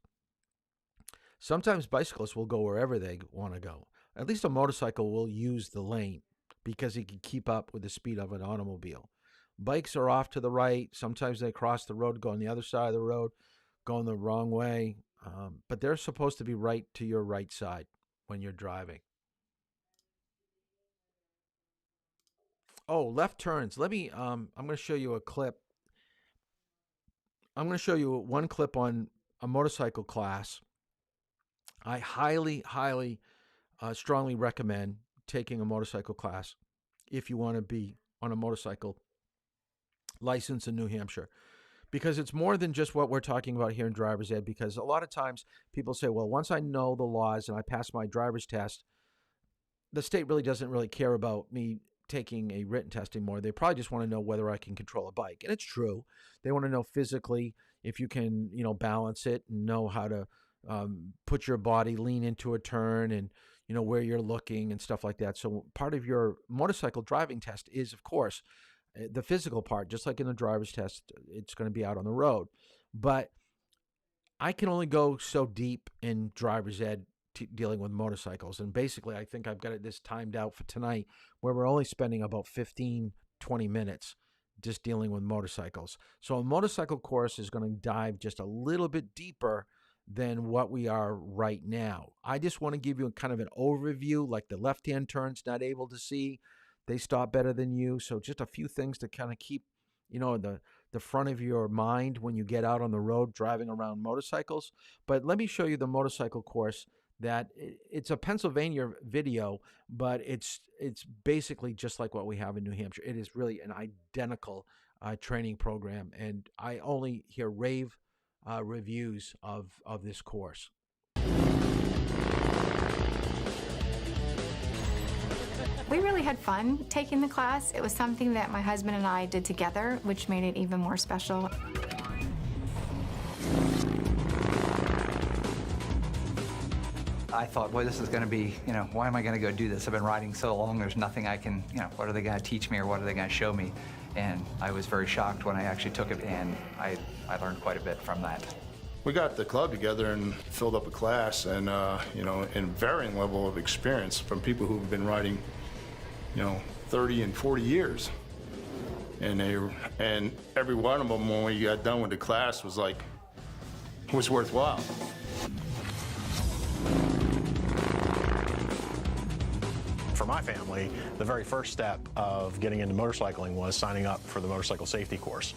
Sometimes bicyclists will go wherever they want to go. At least a motorcycle will use the lane because it can keep up with the speed of an automobile. Bikes are off to the right. Sometimes they cross the road, go on the other side of the road, going the wrong way. But they're supposed to be right to your right side when you're driving. Oh, left turns. Let me, I'm going to show you a clip. I'm going to show you one clip on a motorcycle class. I highly, strongly recommend taking a motorcycle class if you want to be on a motorcycle license in New Hampshire. Because it's more than just what we're talking about here in driver's ed. Because a lot of times people say, well, once I know the laws and I pass my driver's test, the state really doesn't really care about me taking a written test anymore. They probably just want to know whether I can control a bike. And it's true. They want to know physically if you can, balance it and know how to put your body, lean into a turn and, where you're looking and stuff like that. So part of your motorcycle driving test is, of course, the physical part. Just like in a driver's test, it's going to be out on the road. But I can only go so deep in driver's ed dealing with motorcycles. And basically, I think I've got this timed out for tonight, where we're only spending about 15, 20 minutes just dealing with motorcycles. So a motorcycle course is going to dive just a little bit deeper than what we are right now. I just want to give you kind of an overview, like the left-hand turn's not able to see. They stop better than you. So just a few things to kind of keep, the front of your mind when you get out on the road driving around motorcycles. But let me show you the motorcycle course. That it's a Pennsylvania video, but it's basically just like what we have in New Hampshire. It is really an identical training program, and I only hear rave reviews of this course. We really had fun taking the class. It was something that my husband and I did together, which made it even more special. I thought, boy, this is going to be, why am I going to go do this? I've been riding so long, there's nothing I can, what are they going to teach me or what are they going to show me? And I was very shocked when I actually took it, and I learned quite a bit from that. We got the club together and filled up a class, and, in varying level of experience from people who've been riding, 30 and 40 years. And every one of them, when we got done with the class, was worthwhile. For my family, the very first step of getting into motorcycling was signing up for the motorcycle safety course.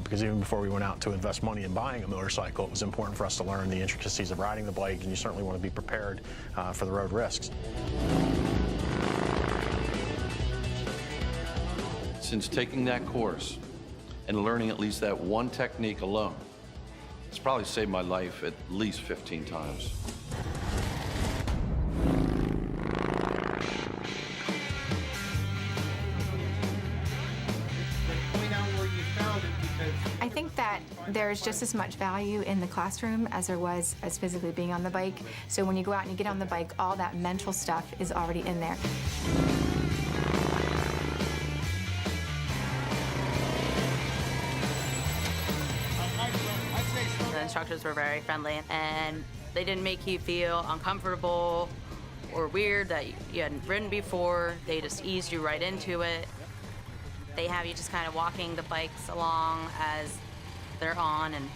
Because even before we went out to invest money in buying a motorcycle, it was important for us to learn the intricacies of riding the bike, and you certainly want to be prepared for the road risks. Since taking that course and learning at least that one technique alone, it's probably saved my life at least 15 times. I think that there's just as much value in the classroom as there was as physically being on the bike. So when you go out and you get on the bike, all that mental stuff is already in there. The instructors were very friendly, and they didn't make you feel uncomfortable or weird that you hadn't ridden before. They just eased you right into it. They have you just kind of walking the bikes along as they're on, and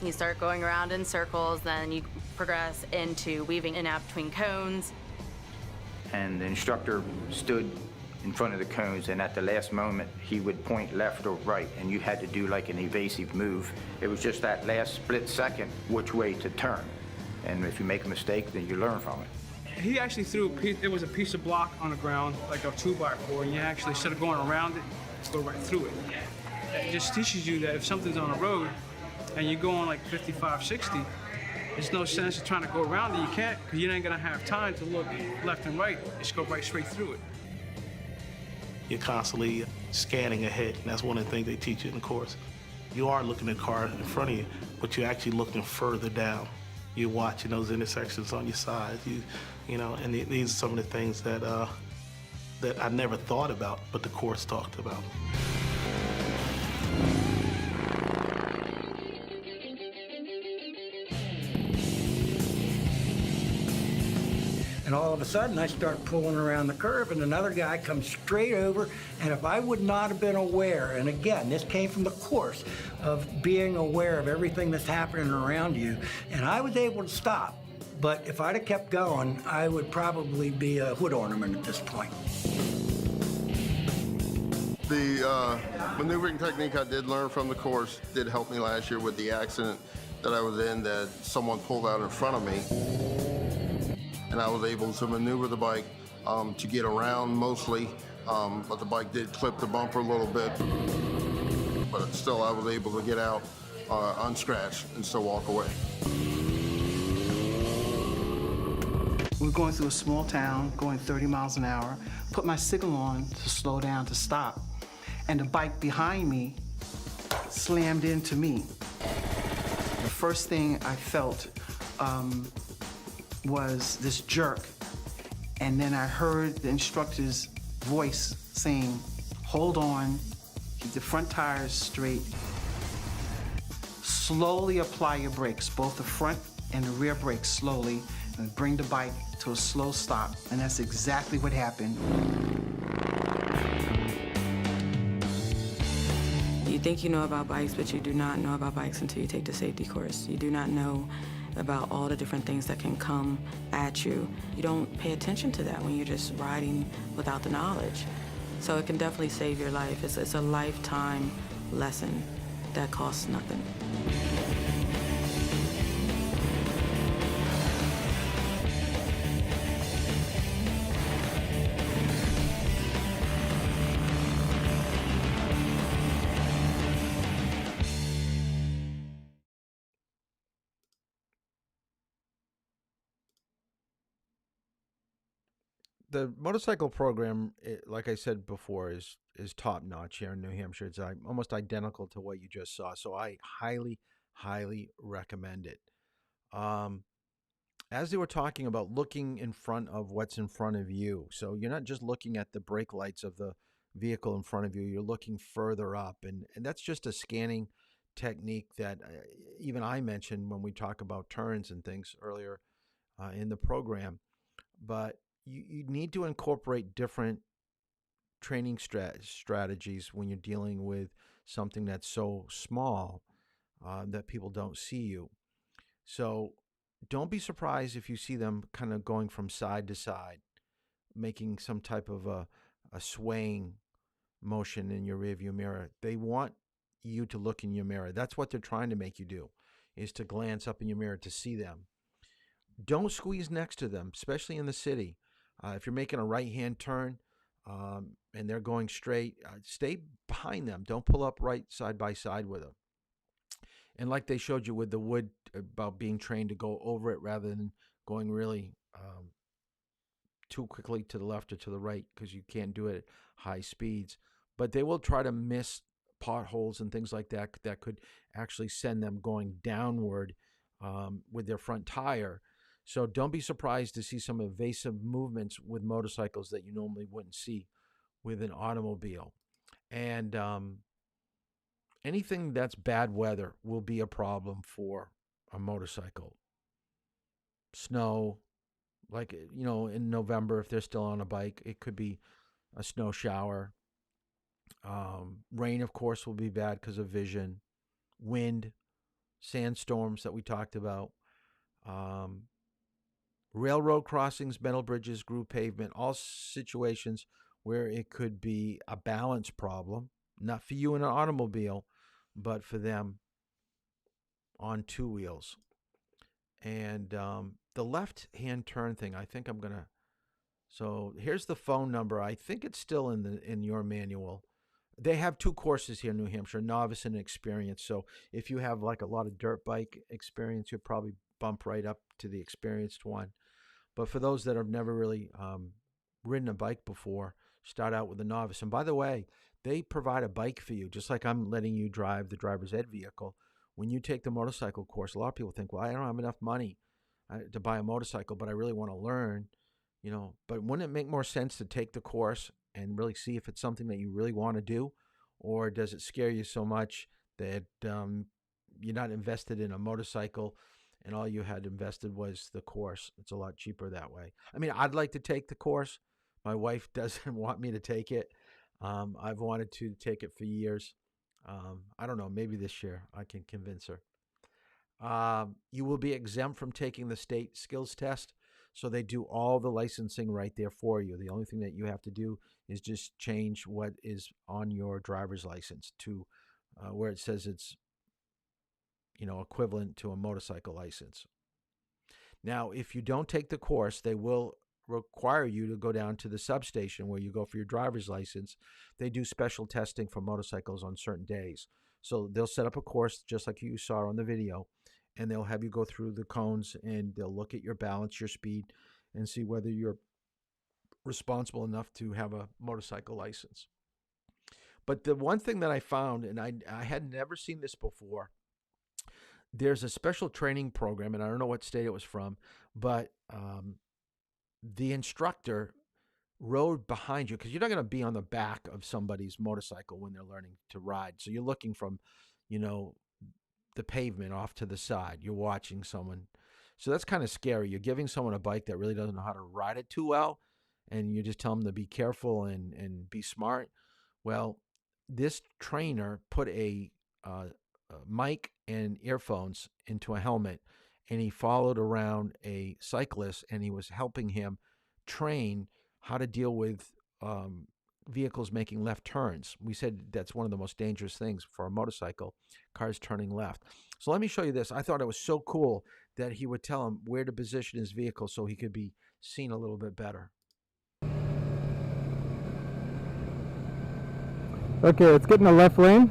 you start going around in circles, then you progress into weaving in and out between cones. And the instructor stood in front of the cones, and at the last moment, he would point left or right, and you had to do like an evasive move. It was just that last split second which way to turn. And if you make a mistake, then you learn from it. He actually threw there was a piece of block on the ground, like a 2x4, and you actually, instead of going around it, go right through it. It just teaches you that if something's on the road and you're going like 55, 60, there's no sense of trying to go around it. You can't, because you ain't gonna have time to look left and right. Just go right straight through it. You're constantly scanning ahead, and that's one of the things they teach you in the course. You are looking at the car in front of you, but you're actually looking further down. You're watching those intersections on your side. And these are some of the things that that I never thought about, but the course talked about. And all of a sudden, I start pulling around the curve, and another guy comes straight over, and if I would not have been aware, and again, this came from the course of being aware of everything that's happening around you, and I was able to stop. But if I'd have kept going, I would probably be a hood ornament at this point. The maneuvering technique I did learn from the course did help me last year with the accident that I was in, that someone pulled out in front of me. And I was able to maneuver the bike to get around mostly, but the bike did clip the bumper a little bit. But still, I was able to get out unscratched and still walk away. We were going through a small town, going 30 miles an hour, put my signal on to slow down, to stop, and the bike behind me slammed into me. The first thing I felt was this jerk, and then I heard the instructor's voice saying, "Hold on, keep the front tires straight, Slowly apply your brakes, both the front and the rear brakes slowly, and bring the bike to a slow stop. And that's exactly what happened. You think you know about bikes, but you do not know about bikes until you take the safety course. You do not know about all the different things that can come at you. You don't pay attention to that when you're just riding without the knowledge. So it can definitely save your life. It's a lifetime lesson that costs nothing. The motorcycle program, like I said before, is top notch here in New Hampshire. It's almost identical to what you just saw, so I highly recommend it. As they were talking about looking in front of what's in front of you, so you're not just looking at the brake lights of the vehicle in front of you, you're looking further up, and that's just a scanning technique that even I mentioned when we talk about turns and things earlier in the program. But you need to incorporate different training strategies when you're dealing with something that's so small that people don't see you. So don't be surprised if you see them kind of going from side to side, making some type of a swaying motion in your rearview mirror. They want you to look in your mirror. That's what they're trying to make you do, is to glance up in your mirror to see them. Don't squeeze next to them, especially in the city. If you're making a right-hand turn and they're going straight, stay behind them. Don't pull up right side by side with them. And like they showed you with the wood about being trained to go over it rather than going really too quickly to the left or to the right, because you can't do it at high speeds. But they will try to miss potholes and things like that that could actually send them going downward with their front tire. So don't be surprised to see some evasive movements with motorcycles that you normally wouldn't see with an automobile. And anything that's bad weather will be a problem for a motorcycle. Snow, like, in November, if they're still on a bike, it could be a snow shower. Rain, of course, will be bad because of vision. Wind, sandstorms that we talked about. Railroad crossings, metal bridges, groove pavement, all situations where it could be a balance problem, not for you in an automobile, but for them on two wheels. And the left-hand turn thing, I think I'm going to... So here's the phone number. I think it's still in your manual. They have two courses here in New Hampshire, novice and experienced. So if you have like a lot of dirt bike experience, you'll probably bump right up to the experienced one. But for those that have never really ridden a bike before, start out with a novice. And by the way, they provide a bike for you, just like I'm letting you drive the driver's ed vehicle. When you take the motorcycle course, a lot of people think, well, I don't have enough money to buy a motorcycle, but I really want to learn, But wouldn't it make more sense to take the course and really see if it's something that you really want to do? Or does it scare you so much that you're not invested in a motorcycle and all you had invested was the course? It's a lot cheaper that way. I mean, I'd like to take the course. My wife doesn't want me to take it. I've wanted to take it for years. I don't know, maybe this year I can convince her. You will be exempt from taking the state skills test. So they do all the licensing right there for you. The only thing that you have to do is just change what is on your driver's license to where it says it's, equivalent to a motorcycle license. Now, if you don't take the course, they will require you to go down to the substation where you go for your driver's license. They do special testing for motorcycles on certain days. So they'll set up a course just like you saw on the video, and they'll have you go through the cones, and they'll look at your balance, your speed, and see whether you're responsible enough to have a motorcycle license. But the one thing that I found, and I had never seen this before, there's a special training program, and I don't know what state it was from, but the instructor rode behind you, because you're not going to be on the back of somebody's motorcycle when they're learning to ride. So you're looking from, the pavement off to the side. You're watching someone. So that's kind of scary. You're giving someone a bike that really doesn't know how to ride it too well, and you just tell them to be careful and be smart. Well, this trainer put a mic and earphones into a helmet, and he followed around a cyclist, and he was helping him train how to deal with vehicles making left turns. We said that's one of the most dangerous things for a motorcycle, cars turning left. So let me show you this. I thought it was so cool that he would tell him where to position his vehicle so he could be seen a little bit better. Okay, let's get in the left lane.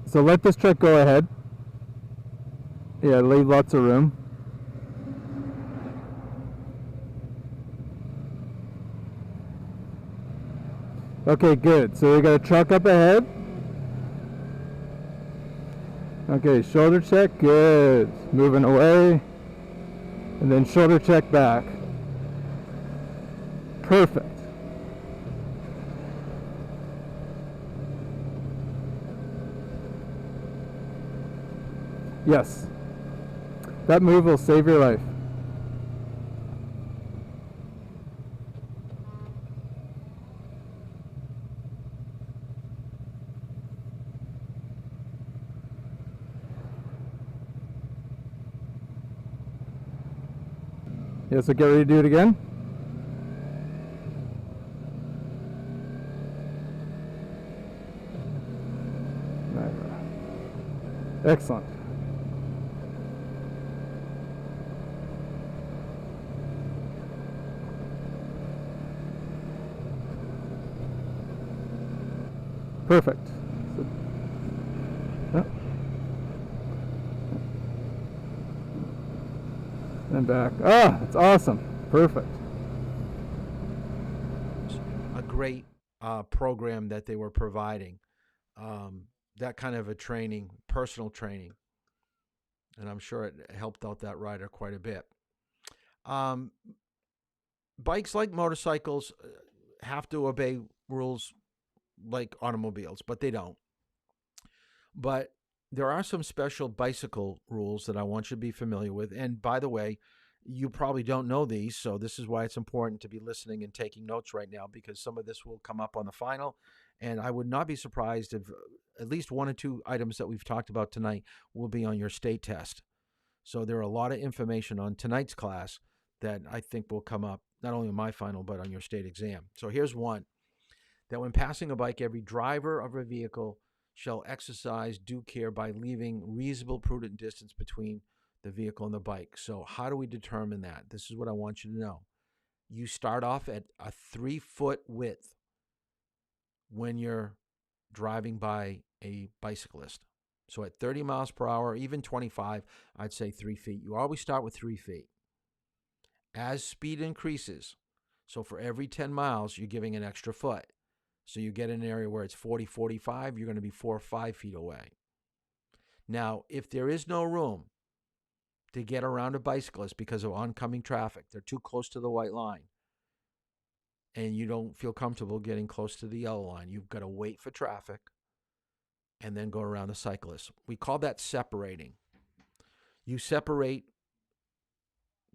So let this truck go ahead. Yeah, leave lots of room. Okay, good. So we got a truck up ahead. Okay, shoulder check, good. Moving away. And then shoulder check back. Perfect. Yes. That move will save your life. Yeah, so get ready to do it again. Excellent. Perfect. So, and back. Ah, that's awesome. Perfect. A great program that they were providing. That kind of a training, personal training. And I'm sure it helped out that rider quite a bit. Bikes, like motorcycles, have to obey rules like automobiles, but they don't. But there are some special bicycle rules that I want you to be familiar with. And by the way, you probably don't know these, so this is why it's important to be listening and taking notes right now, because some of this will come up on the final. And I would not be surprised if at least one or two items that we've talked about tonight will be on your state test. So there are a lot of information on tonight's class that I think will come up, not only on my final, but on your state exam. So here's one. That when passing a bike, every driver of a vehicle shall exercise due care by leaving reasonable, prudent distance between the vehicle and the bike. So how do we determine that? This is what I want you to know. You start off at a 3-foot width when you're driving by a bicyclist. So at 30 miles per hour, even 25, I'd say 3 feet. You always start with 3 feet. As speed increases, so for every 10 miles, you're giving an extra foot. So you get in an area where it's 40, 45, you're going to be 4 or 5 feet away. Now, if there is no room to get around a bicyclist because of oncoming traffic, they're too close to the white line, and you don't feel comfortable getting close to the yellow line, you've got to wait for traffic and then go around the cyclist. We call that separating. You separate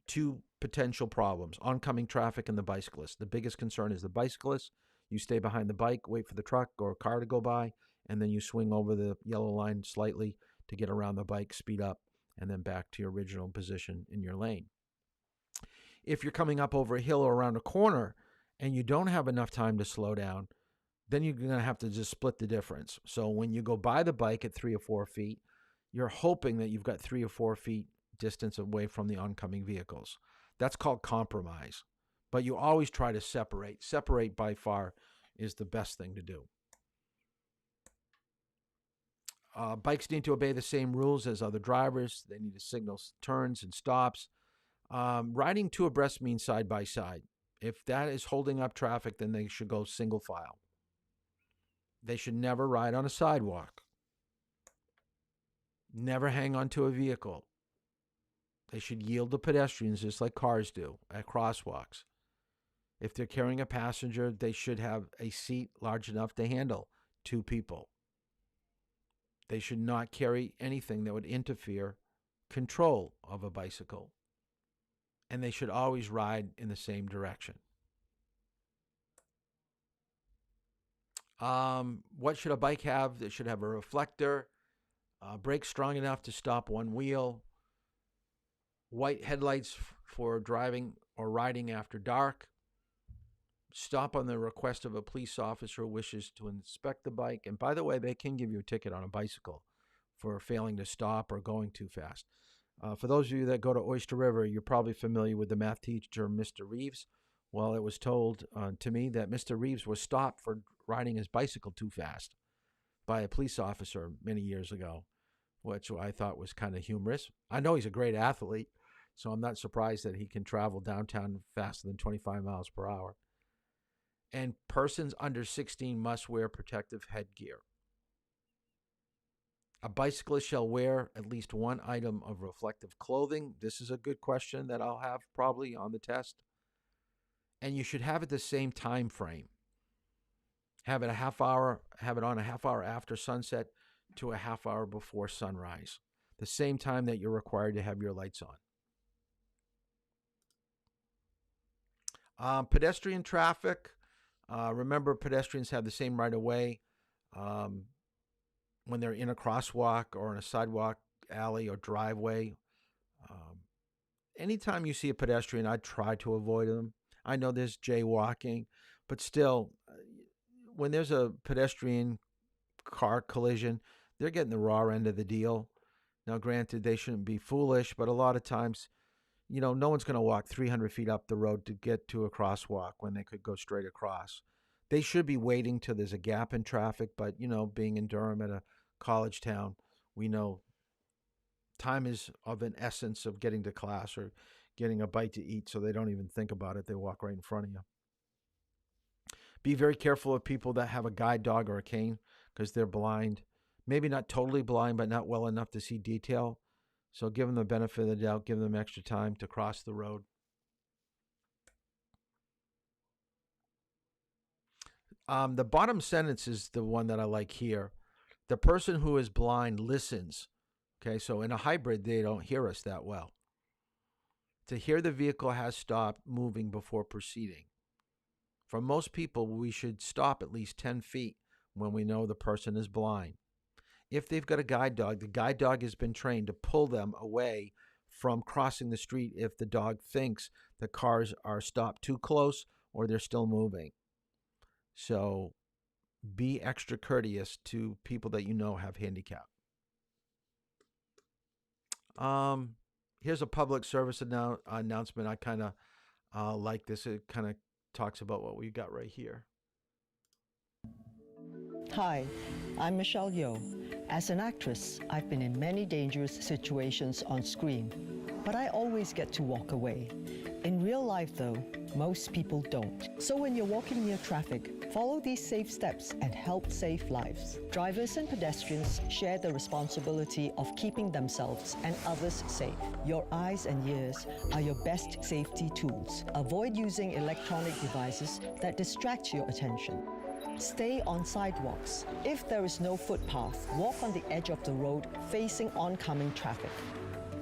two potential problems, oncoming traffic and the bicyclist. The biggest concern is the bicyclist. You stay behind the bike, wait for the truck or car to go by, and then you swing over the yellow line slightly to get around the bike, speed up, and then back to your original position in your lane. If you're coming up over a hill or around a corner and you don't have enough time to slow down, then you're going to have to just split the difference. So when you go by the bike at 3 or 4 feet, you're hoping that you've got 3 or 4 feet distance away from the oncoming vehicles. That's called compromise. But you always try to separate. Separate by far is the best thing to do. Bikes need to obey the same rules as other drivers. They need to signal turns and stops. Riding two abreast means side by side. If that is holding up traffic, then they should go single file. They should never ride on a sidewalk. Never hang onto a vehicle. They should yield to pedestrians just like cars do at crosswalks. If they're carrying a passenger, they should have a seat large enough to handle 2 people. They should not carry anything that would interfere control of a bicycle. And they should always ride in the same direction. What should a bike have? It should have a reflector, brakes strong enough to stop one wheel, white headlights for driving or riding after dark, stop on the request of a police officer who wishes to inspect the bike. And by the way, they can give you a ticket on a bicycle for failing to stop or going too fast. For those of you that go to Oyster River, you're probably familiar with the math teacher, Mr. Reeves. Well, it was told to me that Mr. Reeves was stopped for riding his bicycle too fast by a police officer many years ago, which I thought was kind of humorous. I know he's a great athlete, so I'm not surprised that he can travel downtown faster than 25 miles per hour. And persons under 16 must wear protective headgear. A bicyclist shall wear at least one item of reflective clothing. This is a good question that I'll have probably on the test. And you should have it the same time frame. Have it on a half hour after sunset to a half hour before sunrise. The same time that you're required to have your lights on. Pedestrian traffic. Remember, pedestrians have the same right of way when they're in a crosswalk or in a sidewalk, alley, or driveway. Anytime you see a pedestrian, I try to avoid them. I know there's jaywalking, but still, when there's a pedestrian car collision, they're getting the raw end of the deal. Now, granted, they shouldn't be foolish, but a lot of times, no one's going to walk 300 feet up the road to get to a crosswalk when they could go straight across. They should be waiting till there's a gap in traffic, but, being in Durham at a college town, we know time is of an essence of getting to class or getting a bite to eat, so they don't even think about it. They walk right in front of you. Be very careful of people that have a guide dog or a cane because they're blind. Maybe not totally blind, but not well enough to see detail. So give them the benefit of the doubt. Give them extra time to cross the road. The bottom sentence is the one that I like here. The person who is blind listens. Okay, so in a hybrid, they don't hear us that well. To hear the vehicle has stopped moving before proceeding. For most people, we should stop at least 10 feet when we know the person is blind. If they've got a guide dog, the guide dog has been trained to pull them away from crossing the street if the dog thinks the cars are stopped too close or they're still moving. So be extra courteous to people that you know have handicap. Here's a public service announcement. I kind of like this. It kind of talks about what we've got right here. Hi, I'm Michelle Yeoh. As an actress, I've been in many dangerous situations on screen, but I always get to walk away. In real life, though, most people don't. So when you're walking near traffic, follow these safe steps and help save lives. Drivers and pedestrians share the responsibility of keeping themselves and others safe. Your eyes and ears are your best safety tools. Avoid using electronic devices that distract your attention. Stay on sidewalks. If there is no footpath, walk on the edge of the road facing oncoming traffic.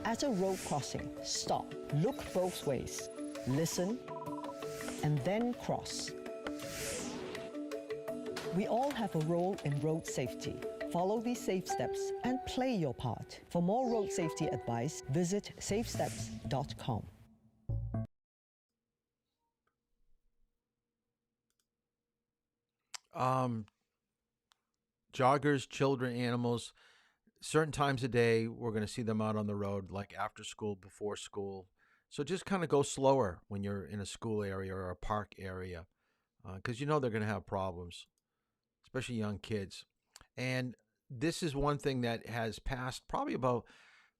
At a road crossing, stop, look both ways, listen, and then cross. We all have a role in road safety. Follow these safe steps and play your part. For more road safety advice, visit safesteps.com. Joggers, children, animals, certain times of day, we're going to see them out on the road, like after school, before school. So just kind of go slower when you're in a school area or a park area, because they're going to have problems, especially young kids. And this is one thing that has passed probably about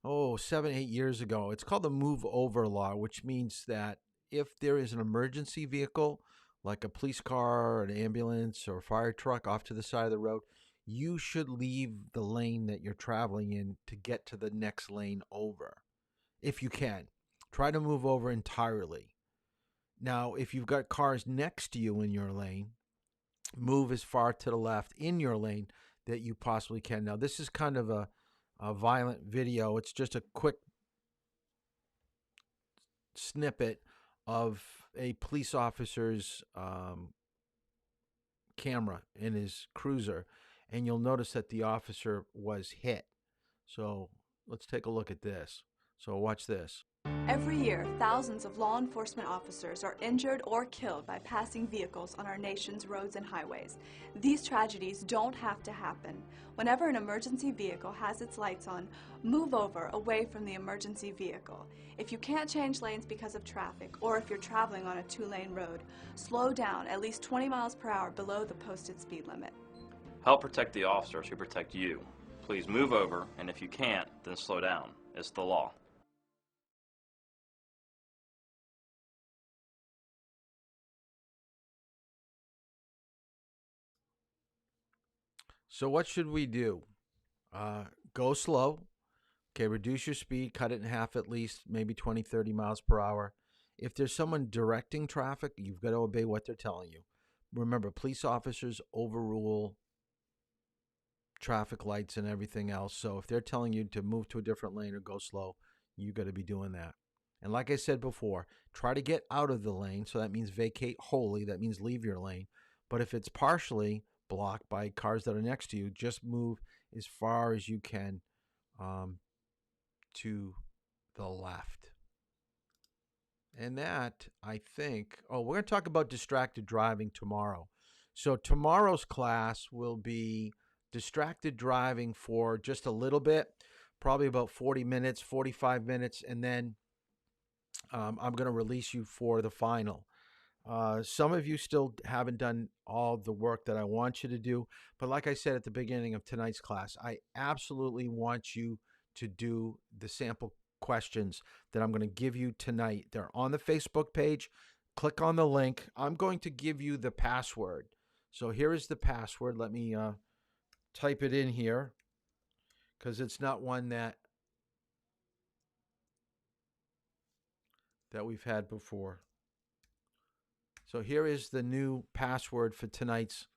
7-8 years ago. It's called the Move Over Law, which means that if there is an emergency vehicle, like a police car, an ambulance, or a fire truck off to the side of the road, you should leave the lane that you're traveling in to get to the next lane over. if you can. Try to move over entirely. Now, if you've got cars next to you in your lane, move as far to the left in your lane that you possibly can. Now, this is kind of a violent video. It's just a quick snippet of a police officer's camera in his cruiser, and you'll notice that the officer was hit. So let's take a look at this. So watch this. Every year, thousands of law enforcement officers are injured or killed by passing vehicles on our nation's roads and highways. These tragedies don't have to happen. Whenever an emergency vehicle has its lights on, move over away from the emergency vehicle. If you can't change lanes because of traffic, or if you're traveling on a 2-lane road, slow down at least 20 miles per hour below the posted speed limit. Help protect the officers who protect you. Please move over, and if you can't, then slow down. It's the law. So what should we do? Go slow. Okay, reduce your speed, cut it in half at least, maybe 20, 30 miles per hour. If there's someone directing traffic, you've got to obey what they're telling you. Remember, police officers overrule traffic lights and everything else. So if they're telling you to move to a different lane or go slow, you got to be doing that. And like I said before, try to get out of the lane. So that means vacate wholly. That means leave your lane. But if it's partially blocked by cars that are next to you, just move as far as you can to the left. And that, I think, we're going to talk about distracted driving tomorrow. So tomorrow's class will be distracted driving for just a little bit, probably about 40 minutes, 45 minutes, and then I'm going to release you for the final. Some of you still haven't done all the work that I want you to do, but like I said at the beginning of tonight's class, I absolutely want you to do the sample questions that I'm going to give you tonight. They're on the Facebook page. Click on the link. I'm going to give you the password. So here is the password. Let me type it in here because it's not one that we've had before. So here is the new password for tonight's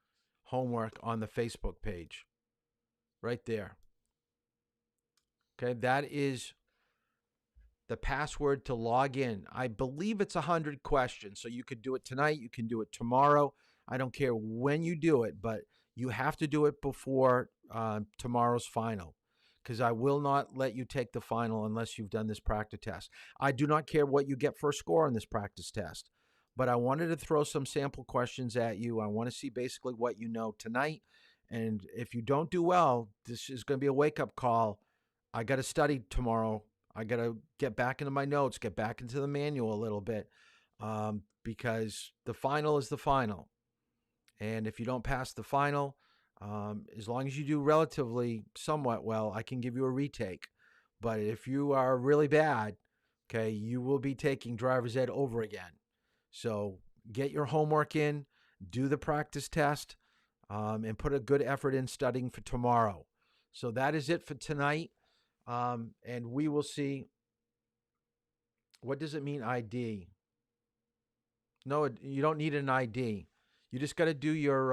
homework on the Facebook page. Right there. Okay, that is the password to log in. I believe it's 100 questions. So you could do it tonight. You can do it tomorrow. I don't care when you do it, but you have to do it before tomorrow's final, because I will not let you take the final unless you've done this practice test. I do not care what you get for a score on this practice test, but I wanted to throw some sample questions at you. I want to see basically what you know tonight. And if you don't do well, this is going to be a wake-up call. I got to study tomorrow. I got to get back into my notes, get back into the manual a little bit, because the final is the final. And if you don't pass the final, as long as you do relatively somewhat well, I can give you a retake. But if you are really bad, okay, you will be taking driver's ed over again. So get your homework in, do the practice test, and put a good effort in studying for tomorrow. So that is it for tonight. And we will see. What does it mean, ID? No, you don't need an ID. You just got to do your,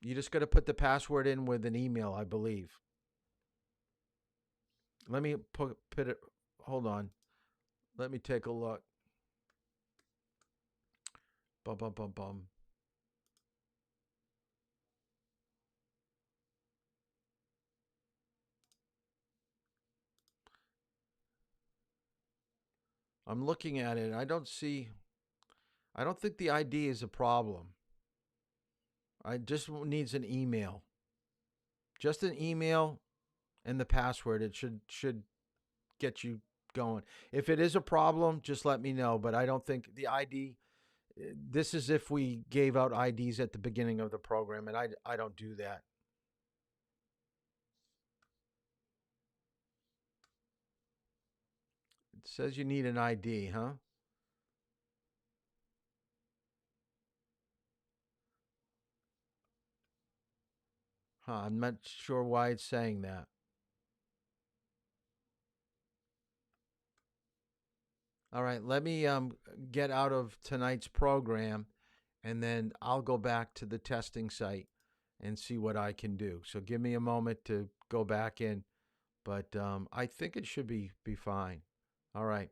you just got to put the password in with an email, I believe. Let me put it, hold on. Let me take a look. Bum, bum, bum, bum. I'm looking at it. I don't think the ID is a problem. I just needs an email. Just an email and the password. It should get you going. If it is a problem, just let me know. But I don't think the ID, this is if we gave out IDs at the beginning of the program, and I don't do that. It says you need an ID, huh? I'm not sure why it's saying that. All right, let me get out of tonight's program, and then I'll go back to the testing site and see what I can do. So give me a moment to go back in, but I think it should be fine. All right.